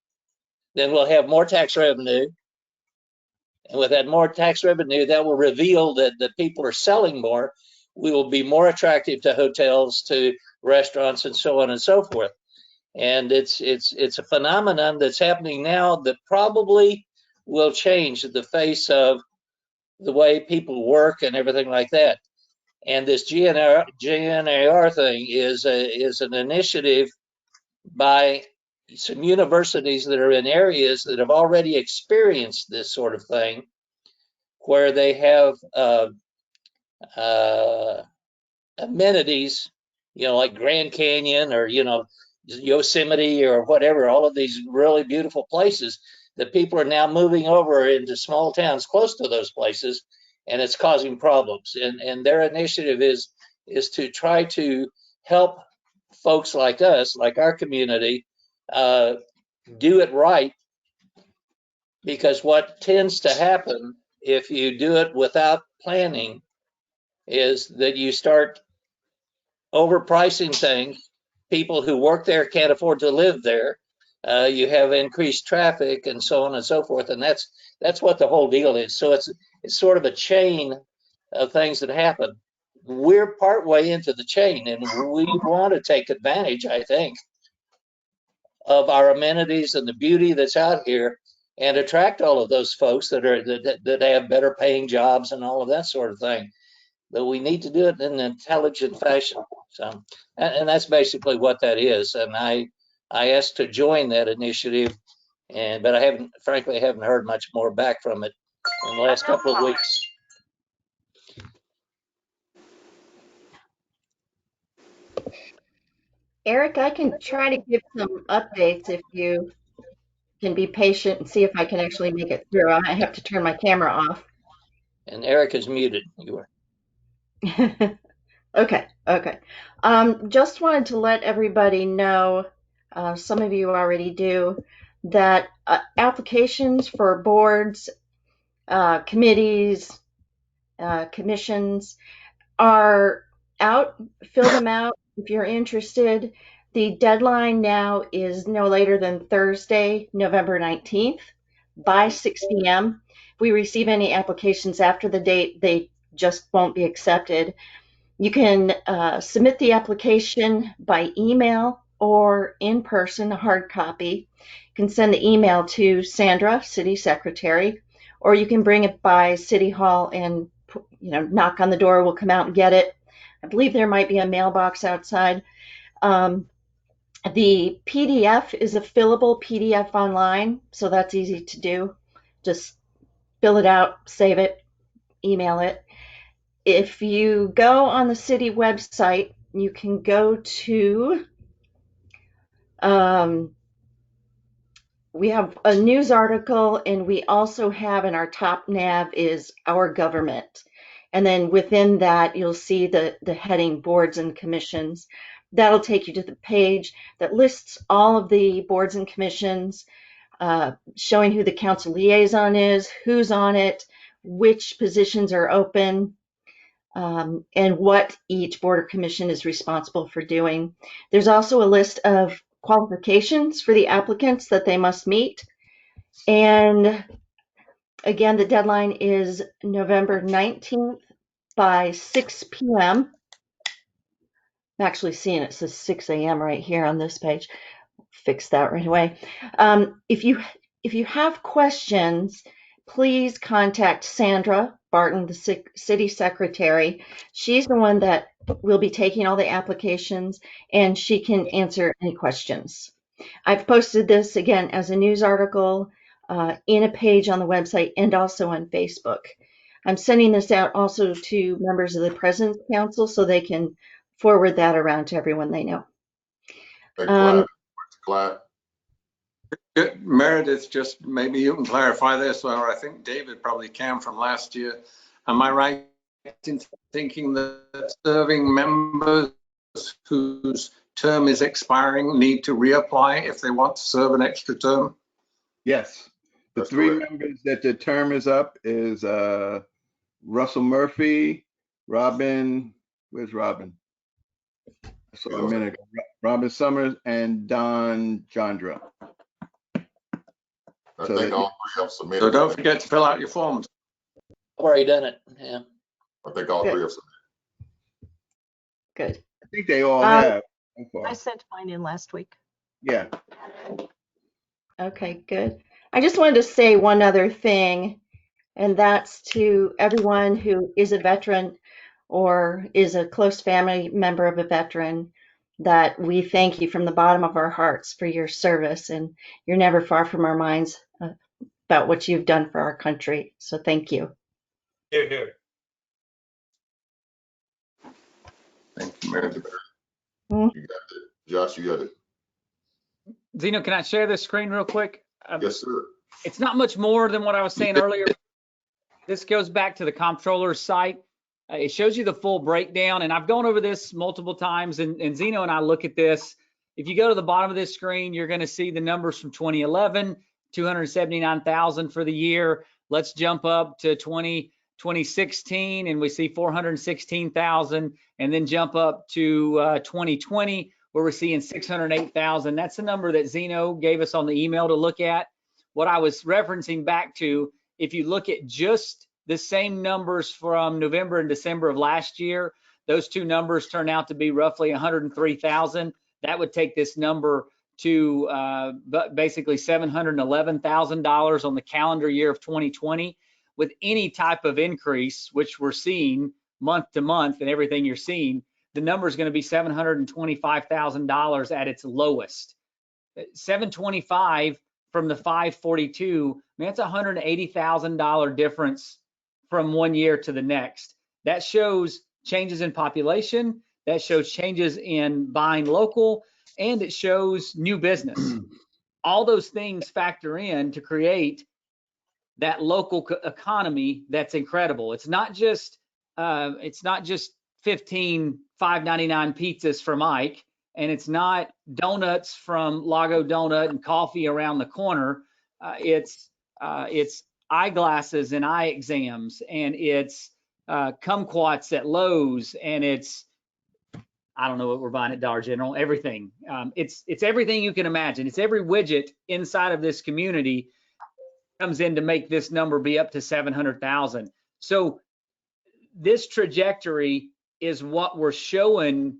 then we'll have more tax revenue. And with that more tax revenue, that will reveal that the people are selling more. We will be more attractive to hotels, to restaurants, and so on and so forth. And it's a phenomenon that's happening now that probably will change the face of the way people work and everything like that. And this GNAR thing is an initiative by some universities that are in areas that have already experienced this sort of thing, where they have amenities, like Grand Canyon or, Yosemite or whatever, all of these really beautiful places that people are now moving over into small towns close to those places, and it's causing problems. And their initiative is to try to help folks like us, like our community, do it right, because what tends to happen if you do it without planning is that you start overpricing things. People who work there can't afford to live there. You have increased traffic and so on and so forth, and that's what the whole deal is. So it's sort of a chain of things that happen. We're partway into the chain, and we want to take advantage, I think, of our amenities and the beauty that's out here, and attract all of those folks that have better paying jobs and all of that sort of thing. But we need to do it in an intelligent fashion. So, and that's basically what that is. And I asked to join that initiative, but I frankly haven't heard much more back from it in the last couple of weeks. Eric, I can try to give some updates if you can be patient and see if I can actually make it through. I might have to turn my camera off. And Eric is muted. You were. Okay. Just wanted to let everybody know, some of you already do, that applications for boards, committees, commissions are out. Fill them out if you're interested. The deadline now is no later than Thursday, November 19th by 6 p.m. If we receive any applications after the date, they just won't be accepted. You can submit the application by email or in person, a hard copy. You can send the email to Sandra, City Secretary, or you can bring it by City Hall and knock on the door. We'll come out and get it. I believe there might be a mailbox outside. The PDF is a fillable PDF online, so that's easy to do. Just fill it out, save it, email it. If you go on the city website, you can go to, we have a news article, and we also have in our top nav is our government. And then within that, you'll see the heading boards and commissions. That'll take you to the page that lists all of the boards and commissions, showing who the council liaison is, who's on it, which positions are open, and what each board or commission is responsible for doing. There's also a list of qualifications for the applicants that they must meet. And again, the deadline is November 19th by 6 p.m. I'm actually seeing it says 6 a.m. right here on this page. Fix that right away. If you have questions, please contact Sandra Barton, the city secretary. She's the one that will be taking all the applications, and she can answer any questions. I've posted this again as a news article in a page on the website and also on Facebook. I'm sending this out also to members of the President's Council so they can forward that around to everyone they know. Hey, Clyde. Meredith, just maybe you can clarify this, or I think David probably can from last year. Am I right in thinking that serving members whose term is expiring need to reapply if they want to serve an extra term? Yes. The That's three correct. members that the term is up is Russell Murphy, Robin, where's Robin? I saw a minute ago. Robin Summers and Don Chandra. I So think that- all three have submitted. So don't forget to fill out your forms. I've already done it. Yeah. I think all three have submitted. Good. I think they all have. So far. I sent mine in last week. Yeah. Okay, good. I just wanted to say one other thing, and that's to everyone who is a veteran or is a close family member of a veteran. that we thank you from the bottom of our hearts for your service, and you're never far from our minds about what you've done for our country. So thank you. Here, here. Thank you, Mary. You got it. Josh, you got it. Zeno, can I share this screen real quick? Yes, sir. It's not much more than what I was saying earlier. This goes back to the comptroller's site. It shows you the full breakdown, and I've gone over this multiple times, and Zeno and I look at this. If you go to the bottom of this screen, you're going to see the numbers from 2011, 279,000 for the year. Let's jump up to 2016, and we see 416,000, and then jump up to 2020, where we're seeing 608,000. That's the number that Zeno gave us on the email to look at. What I was referencing back to, if you look at just the same numbers from November and December of last year, those two numbers turn out to be roughly 103,000. That would take this number to basically $711,000 on the calendar year of 2020. With any type of increase, which we're seeing month to month and everything you're seeing, the number is going to be $725,000 at its lowest. 725 from the 542, man, that's $180,000 difference from one year to the next. That shows changes in population, that shows changes in buying local, and it shows new business. All those things factor in to create that local economy that's incredible. It's not just 15 $5.99 pizzas from Ike, and it's not donuts from Lago Donut and coffee around the corner. It's eyeglasses and eye exams, and it's kumquats at Lowe's, and it's, I don't know what we're buying at Dollar General, everything. It's everything you can imagine. It's every widget inside of this community comes in to make this number be up to 700,000. So this trajectory is what we're showing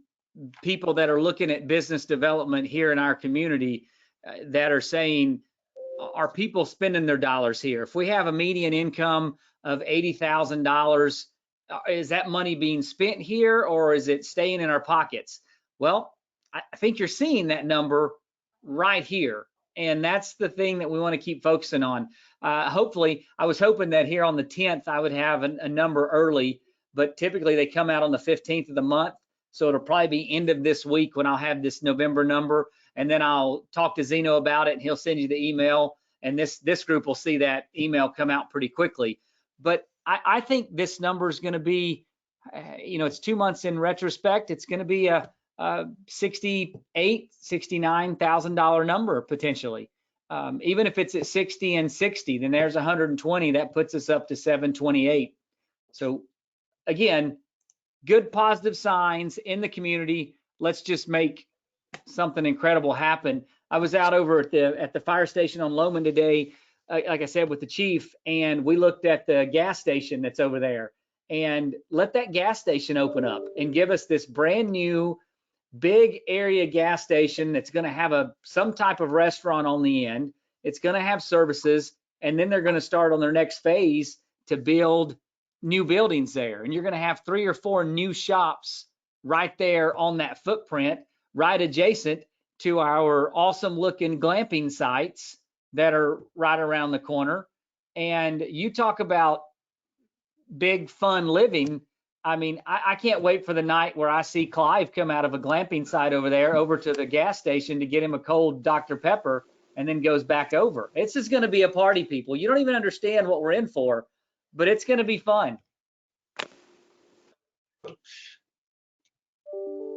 people that are looking at business development here in our community, that are saying, are people spending their dollars here? If we have a median income of $80,000, is that money being spent here, or is it staying in our pockets? Well, I think you're seeing that number right here. And that's the thing that we want to keep focusing on. Hopefully, I was hoping that here on the 10th, I would have a number early, but typically they come out on the 15th of the month. So it'll probably be end of this week when I'll have this November number, and then I'll talk to Zeno about it, and he'll send you the email, and this group will see that email come out pretty quickly. But I think this number is going to be, it's 2 months in retrospect, it's going to be a $68,000, $69,000 number potentially. Even if it's at 60 and 60, then there's 120. That puts us up to 728. So again, good positive signs in the community. Let's just make something incredible happen. I was out over at the fire station on Loman today, like I said, with the chief, and we looked at the gas station that's over there, and let that gas station open up and give us this brand new big area gas station that's going to have some type of restaurant on the end. It's going to have services, and then they're going to start on their next phase to build new buildings there. And you're going to have 3 or 4 new shops right there on that footprint, right adjacent to our awesome looking glamping sites that are right around the corner. And you talk about big fun living. I mean, I can't wait for the night where I see Clive come out of a glamping site over there over to the gas station to get him a cold Dr. Pepper, and then goes back over. It's just going to be a party, people. You don't even understand what we're in for, but it's going to be fun.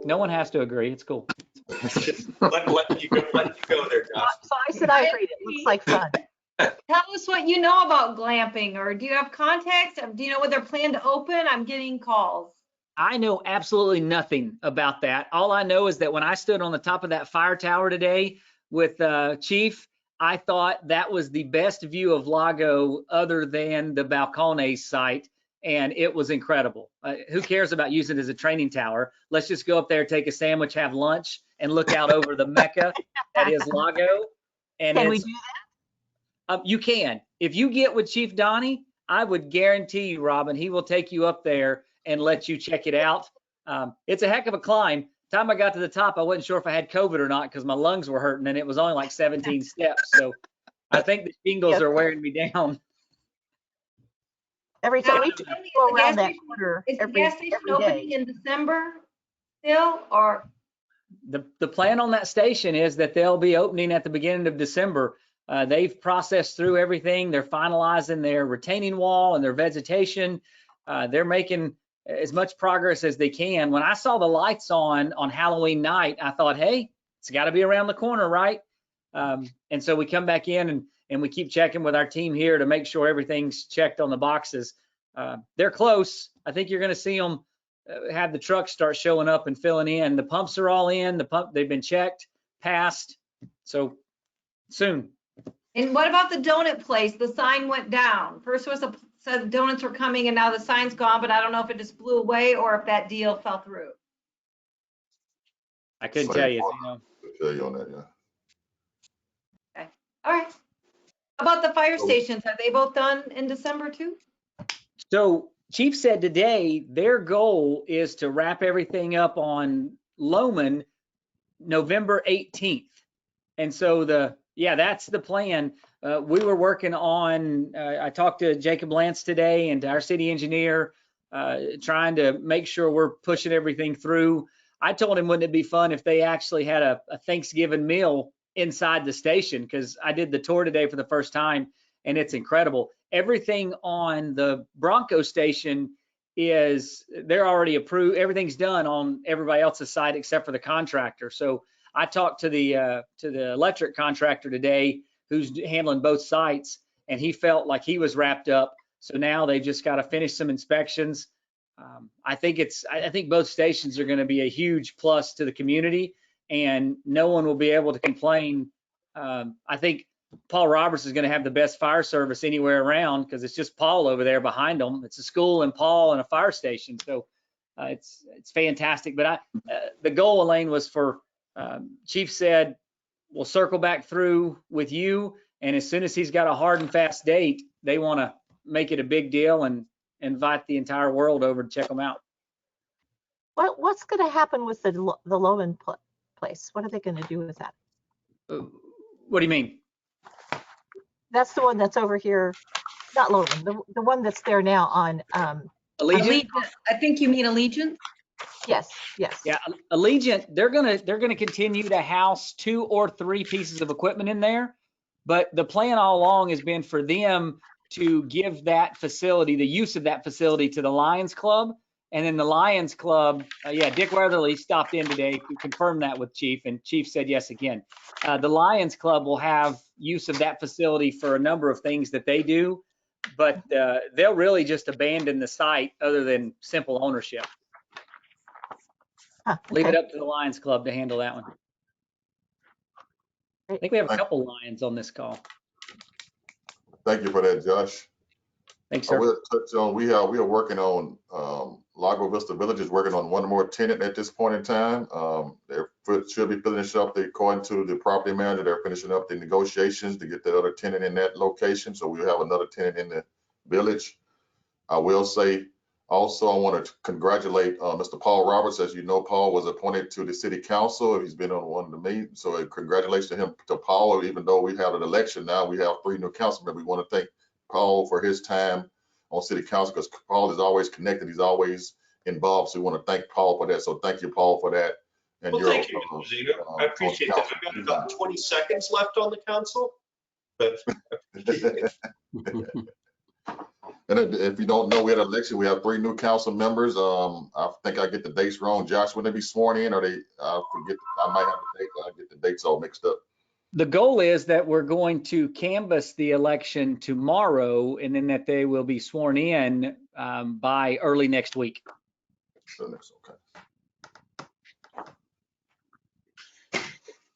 No one has to agree. It's cool. let you go there, Josh. So I said I agreed. It looks like fun. Tell us what you know about glamping, or do you have contacts? Do you know what they're planning to open? I'm getting calls. I know absolutely nothing about that. All I know is that when I stood on the top of that fire tower today with Chief, I thought that was the best view of Lago other than the Balcones site, and it was incredible. Who cares about using it as a training tower? Let's just go up there, take a sandwich, have lunch, and look out over the Mecca that is Lago. And Can we do that? You can. If you get with Chief Donnie, I would guarantee you, Robin, he will take you up there and let you check it out. It's a heck of a climb. time I got to the top, I wasn't sure if I had COVID or not because my lungs were hurting and it was only like 17 steps. So I think the shingles Yes. are wearing me down. Every Now, time we tell me, go is the around gas that station- corner is the every gas station day. opening in December still, or? The plan on that station is that they'll be opening at the beginning of December. They've processed through everything. They're finalizing their retaining wall and their vegetation. They're making as much progress as they can. When I saw the lights on Halloween night, I thought, hey, it's got to be around the corner, right? And so we come back in and we keep checking with our team here to make sure everything's checked on the boxes. They're close. I think you're going to see them have the trucks start showing up and filling in. The pumps are all in. They've been checked, passed. So soon. And what about the donut place? The sign went down. First was said donuts were coming and now the sign's gone, but I don't know if it just blew away or if that deal fell through. I couldn't Same tell you. part. You know. I'll tell you on that, yeah. All right. How about the fire So- stations? Are they both done in December too? So Chief said today their goal is to wrap everything up on Loman November 18th. And so that's the plan. We were working on, I talked to Jacob Lance today and to our city engineer, trying to make sure we're pushing everything through. I told him, wouldn't it be fun if they actually had a Thanksgiving meal inside the station? Because I did the tour today for the first time and it's incredible. Everything on the Bronco station they're already approved. Everything's done on everybody else's side except for the contractor. So I talked to the electric contractor today who's handling both sites, and he felt like he was wrapped up. So now they just got to finish some inspections. I think both stations are going to be a huge plus to the community, and no one will be able to complain. I think Paul Roberts is going to have the best fire service anywhere around because it's just Paul over there behind them. It's a school and Paul and a fire station. So it's fantastic. But the goal, Elaine, was for Chief said, we'll circle back through with you. And as soon as he's got a hard and fast date, they want to make it a big deal and invite the entire world over to check them out. What's going to happen with the Loman place? What are they going to do with that? What do you mean? That's the one that's over here, not Loman, the one that's there now on, Allegiant? I think you mean Allegiant? yes. Yeah, Allegiant, they're gonna continue to house 2 or 3 pieces of equipment in there, but the plan all along has been for them to give that facility, the use of that facility, to the Lions Club. And then the Lions Club, Dick Weatherly stopped in today to confirm that with Chief, and Chief said yes again. The Lions Club will have use of that facility for a number of things that they do, but they'll really just abandon the site other than simple ownership. Huh, Leave it okay. up to the Lions Club to handle that one. I think we have a couple Lions on this call. Thank you for that, Josh. Thanks, I sir. will touch on, we are working on, Lago Vista Village is working on one more tenant at this point in time. They should be finishing up, according to the property manager, they're finishing up the negotiations to get the other tenant in that location. So we'll have another tenant in the village. I will say also, I want to congratulate Mr. Paul Roberts. As you know, Paul was appointed to the city council. He's been on one of the meetings. So congratulations to Paul. Even though we have an election now, we have 3 new council members. We want to thank Paul for his time on city council because Paul is always connected. He's always involved. So we want to thank Paul for that. So thank you, Paul, for that. And Well, thank you, Zito. I appreciate that. We've got about 20 seconds left on the council, but And if you don't know, we had an election. We have 3 new council members. I think I get the dates wrong. Josh, when they be sworn in, or I forget. I might have the date. I get the dates all mixed up. The goal is that we're going to canvass the election tomorrow, and then that they will be sworn in by early next week. So that's okay.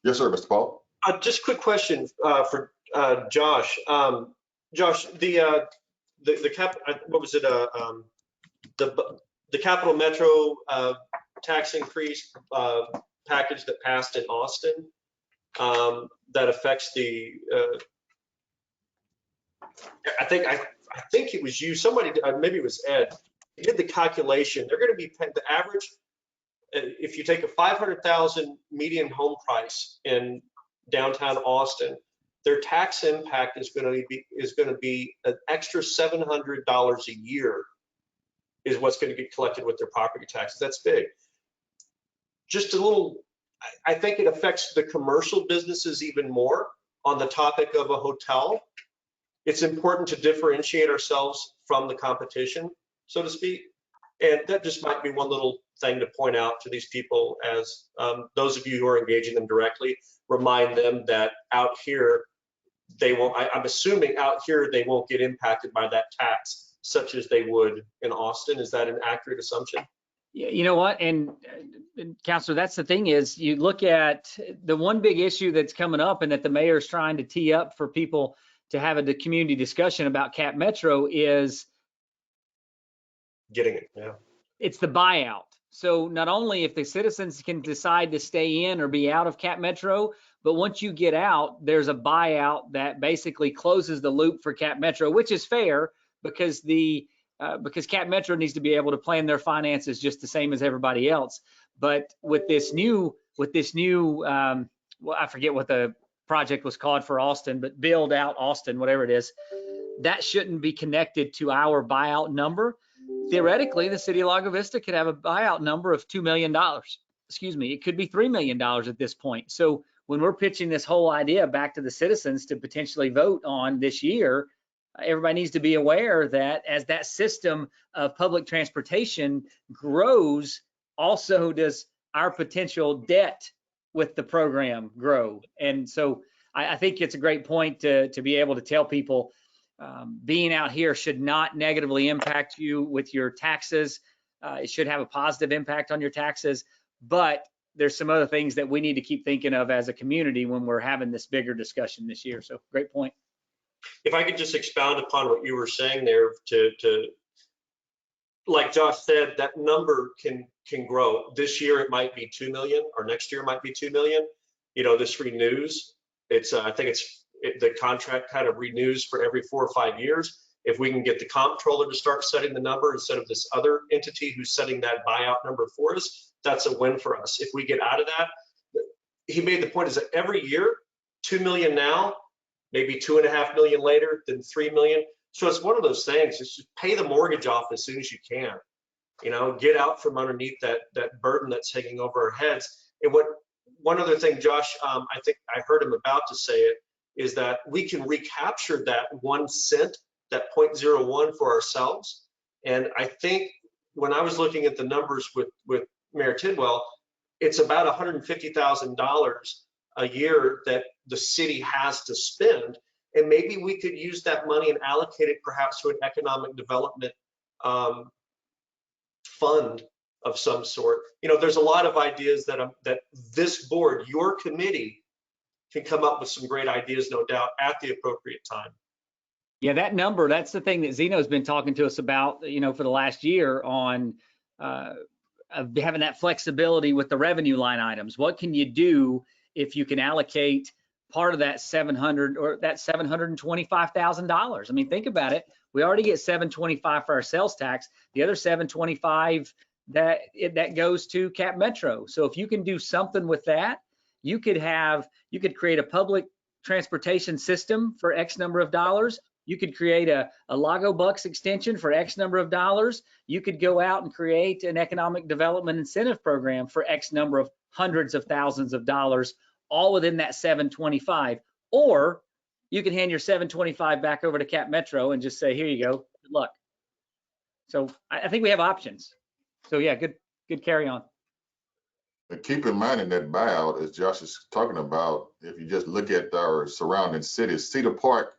Yes, sir, Mr. Paul. just a quick question for Josh. Josh, what was it? The Capital Metro tax increase package that passed in Austin that affects the. I think it was you. Somebody, maybe it was Ed. He did the calculation. They're going to be paying the average if you take a 500,000 median home price in downtown Austin, their tax impact is going to be an extra $700 a year is what's going to get collected with their property taxes. That's big. Just a little, I think it affects the commercial businesses even more on the topic of a hotel. It's important to differentiate ourselves from the competition, so to speak. And that just might be one little thing to point out to these people as those of you who are engaging them directly, remind them that out here, they won't, I'm assuming out here, they won't get impacted by that tax such as they would in Austin. Is that an accurate assumption? You know what, and Councilor, that's the thing is you look at the one big issue that's coming up and that the mayor is trying to tee up for people to have a community discussion about Cap Metro is getting it, yeah. It's the buyout. So not only if the citizens can decide to stay in or be out of Cap Metro, but once you get out, there's a buyout that basically closes the loop for Cap Metro, which is fair because because Cap Metro needs to be able to plan their finances just the same as everybody else. But with this new, well, I forget what the project was called for Austin, but Build Out Austin, whatever it is, that shouldn't be connected to our buyout number. Theoretically, the city of Lago Vista could have a buyout number of $2 million. Excuse me, it could be $3 million at this point. So when we're pitching this whole idea back to the citizens to potentially vote on this year, everybody needs to be aware that as that system of public transportation grows, also does our potential debt with the program grow. And so I think it's a great point to be able to tell people being out here should not negatively impact you with your taxes. It should have a positive impact on your taxes, but there's some other things that we need to keep thinking of as a community when we're having this bigger discussion this year. So great point. If I could just expound upon what you were saying there, to like Josh said, that number can grow. This year it might be 2 million, or next year it might be 2 million. You know, this renews. It's I think the contract kind of renews for every 4 or 5 years. If we can get the comptroller to start setting the number instead of this other entity who's setting that buyout number for us, that's a win for us. If we get out of that, he made the point is that every year, 2 million now, maybe 2.5 million later, then 3 million. So it's one of those things. It's just pay the mortgage off as soon as you can. You know, get out from underneath that burden that's hanging over our heads. And one other thing, Josh, I think I heard him about to say it, is that we can recapture that 1 cent, that 0.01 for ourselves. And I think when I was looking at the numbers with Mayor Tidwell, it's about $150,000 a year that the city has to spend. And maybe we could use that money and allocate it perhaps to an economic development fund of some sort. You know, there's a lot of ideas that this board, your committee, can come up with some great ideas, no doubt, at the appropriate time. Yeah, that number, that's the thing that Zeno's been talking to us about, you know, for the last year on having that flexibility with the revenue line items. What can you do if you can allocate part of that $700 or that $725,000? I mean, think about it. We already get $725 for our sales tax. The other $725 that goes to Cap Metro. So if you can do something with that, you could create a public transportation system for X number of dollars. You could create a Lago Bucks extension for X number of dollars. You could go out and create an economic development incentive program for X number of hundreds of thousands of dollars, all within that $725. Or you can hand your $725 back over to Cap Metro and just say, here you go, good luck. So I think we have options. So yeah, good carry on. And keep in mind in that buyout, as Josh is talking about, if you just look at our surrounding cities, Cedar Park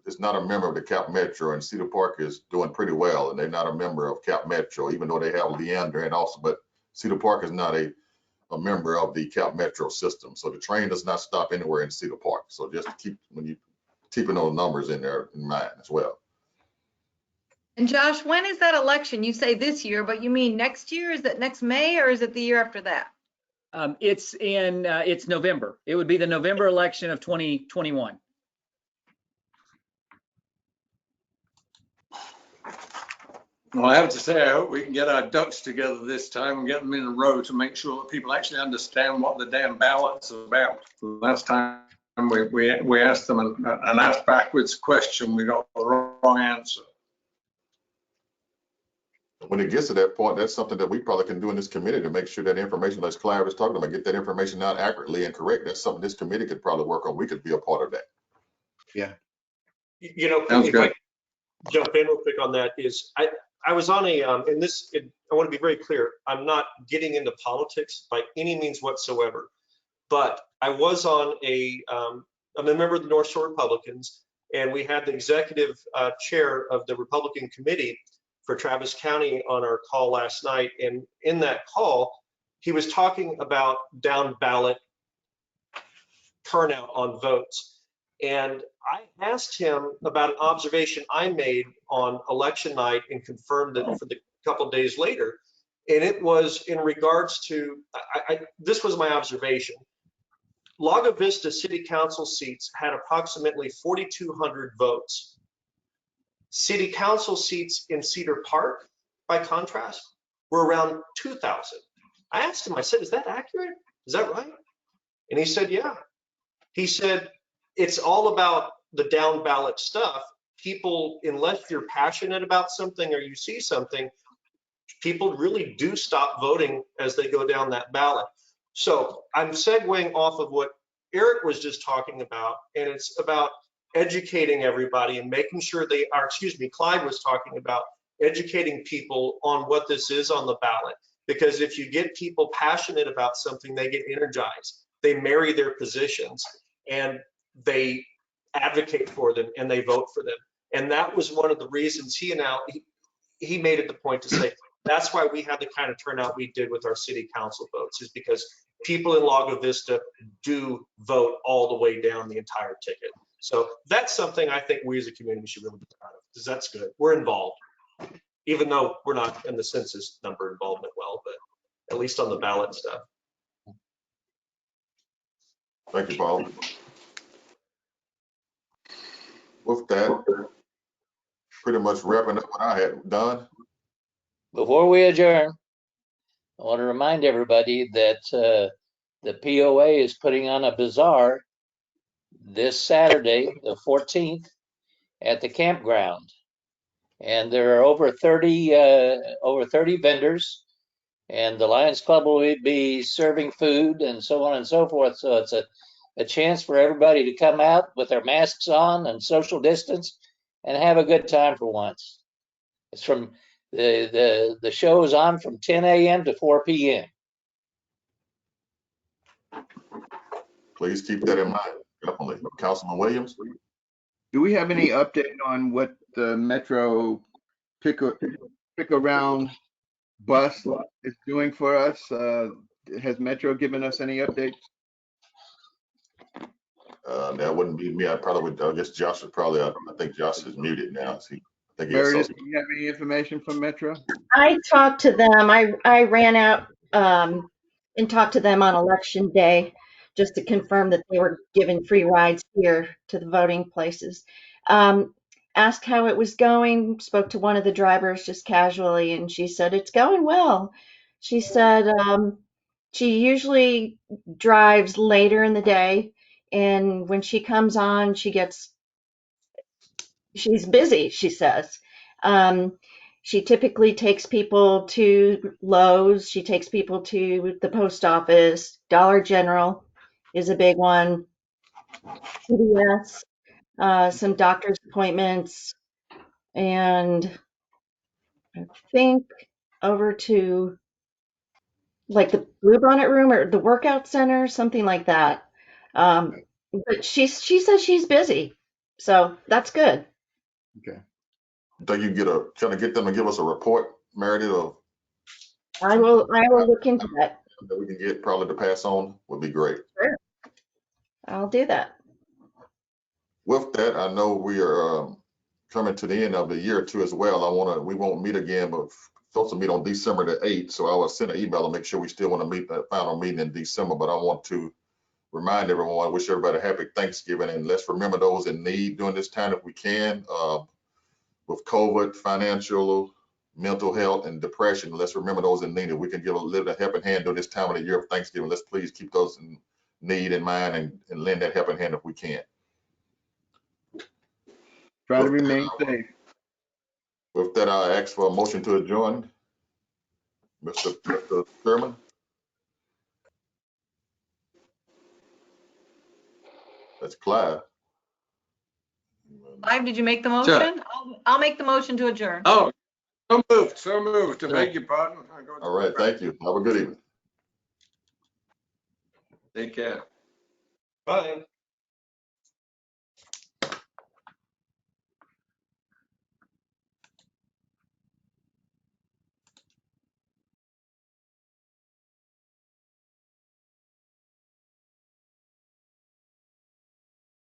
is not a member of the Cap Metro, and Cedar Park is doing pretty well, and they're not a member of Cap Metro, even though they have Leander and also, but Cedar Park is not a member of the Cap Metro system. So the train does not stop anywhere in Cedar Park. So just keeping those numbers in there in mind as well. And Josh, when is that election? You say this year, but you mean next year? Is it next May or is it the year after that? It's November. It would be the November election of 2021. Well, I have to say, I hope we can get our ducks together this time and get them in a row to make sure that people actually understand what the damn ballot's about. Last time we asked them an asked backwards question, we got the wrong answer. When it gets to that point, that's something that we probably can do in this committee to make sure that information, as Clive was talking about, get that information out accurately and correct. That's something this committee could probably work on. We could be a part of that. Yeah. You know, Sounds if good. I jump in real quick on that is I was on a, I want to be very clear. I'm not getting into politics by any means whatsoever, but I was on I'm a member of the North Shore Republicans, and we had the executive chair of the Republican committee for Travis County on our call last night. And in that call, he was talking about down ballot turnout on votes. And I asked him about an observation I made on election night and confirmed it for the couple of days later. And it was in regards to, this was my observation. Lago Vista City Council seats had approximately 4,200 votes. City Council seats in Cedar Park, by contrast, were around 2,000. I asked him, I said, is that accurate? Is that right? And he said, yeah. He said, it's all about the down ballot stuff. People, unless you're passionate about something or you see something, people really do stop voting as they go down that ballot. So I'm segueing off of what Eric was just talking about, and it's about educating everybody and making sure they are, excuse me, Clyde was talking about educating people on what this is on the ballot. Because if you get people passionate about something, they get energized, they marry their positions, and they advocate for them and they vote for them. And that was one of the reasons he made it the point to say, that's why we had the kind of turnout we did with our city council votes, is because people in Lago Vista do vote all the way down the entire ticket. So that's something I think we as a community should really be proud of, because that's good. We're involved, even though we're not in the census number involvement well, but at least on the ballot stuff. Thank you, Paul. With that, pretty much wrapping up what I had done. Before we adjourn, I want to remind everybody that the POA is putting on a bazaar this Saturday, the 14th, at the campground. And there are over 30 vendors, and the Lions Club will be serving food and so on and so forth. So it's a chance for everybody to come out with their masks on and social distance and have a good time for once. It's from the show is on from 10 a.m. to 4 p.m. Please keep that in mind. Definitely. Councilman Williams? Do we have any update on what the Metro pick around bus is doing for us? Has Metro given us any updates? That wouldn't be me. I guess Josh would probably, I think Josh is muted now. Meredith, do you have any information from Metro? I talked to them. I ran out and talked to them on election day just to confirm that they were giving free rides here to the voting places. Asked how it was going, spoke to one of the drivers just casually, and she said, it's going well. She said she usually drives later in the day, and when she comes on, she's busy, she says. She typically takes people to Lowe's. She takes people to the post office. Dollar General is a big one. CVS, some doctor's appointments, and I think over to like the Bluebonnet Room or the workout center, something like that. But she says she's busy, so that's good. Okay. So you trying to get them to give us a report, Meredith, of I will look into that. that we can get probably to pass on would be great. Sure. I'll do that. With that, I know we are coming to the end of the year too as well. We won't meet again, but supposed to meet on December the 8th. So I will send an email to make sure we still want to meet that final meeting in December. But I want to remind everyone, wish everybody a happy Thanksgiving, and let's remember those in need during this time if we can. With COVID, financial, mental health and depression. Let's remember those in need. If we can give a little helping hand during this time of the year of Thanksgiving, let's please keep those in need in mind and lend that helping hand if we can. Try to remain safe. With that, I ask for a motion to adjourn. Mr. Chairman. That's Clyde. Clive, did you make the Sure. motion? I'll make the motion to adjourn. Oh, so moved, to beg your pardon. All right, thank you. Have a good evening. Take care. Bye.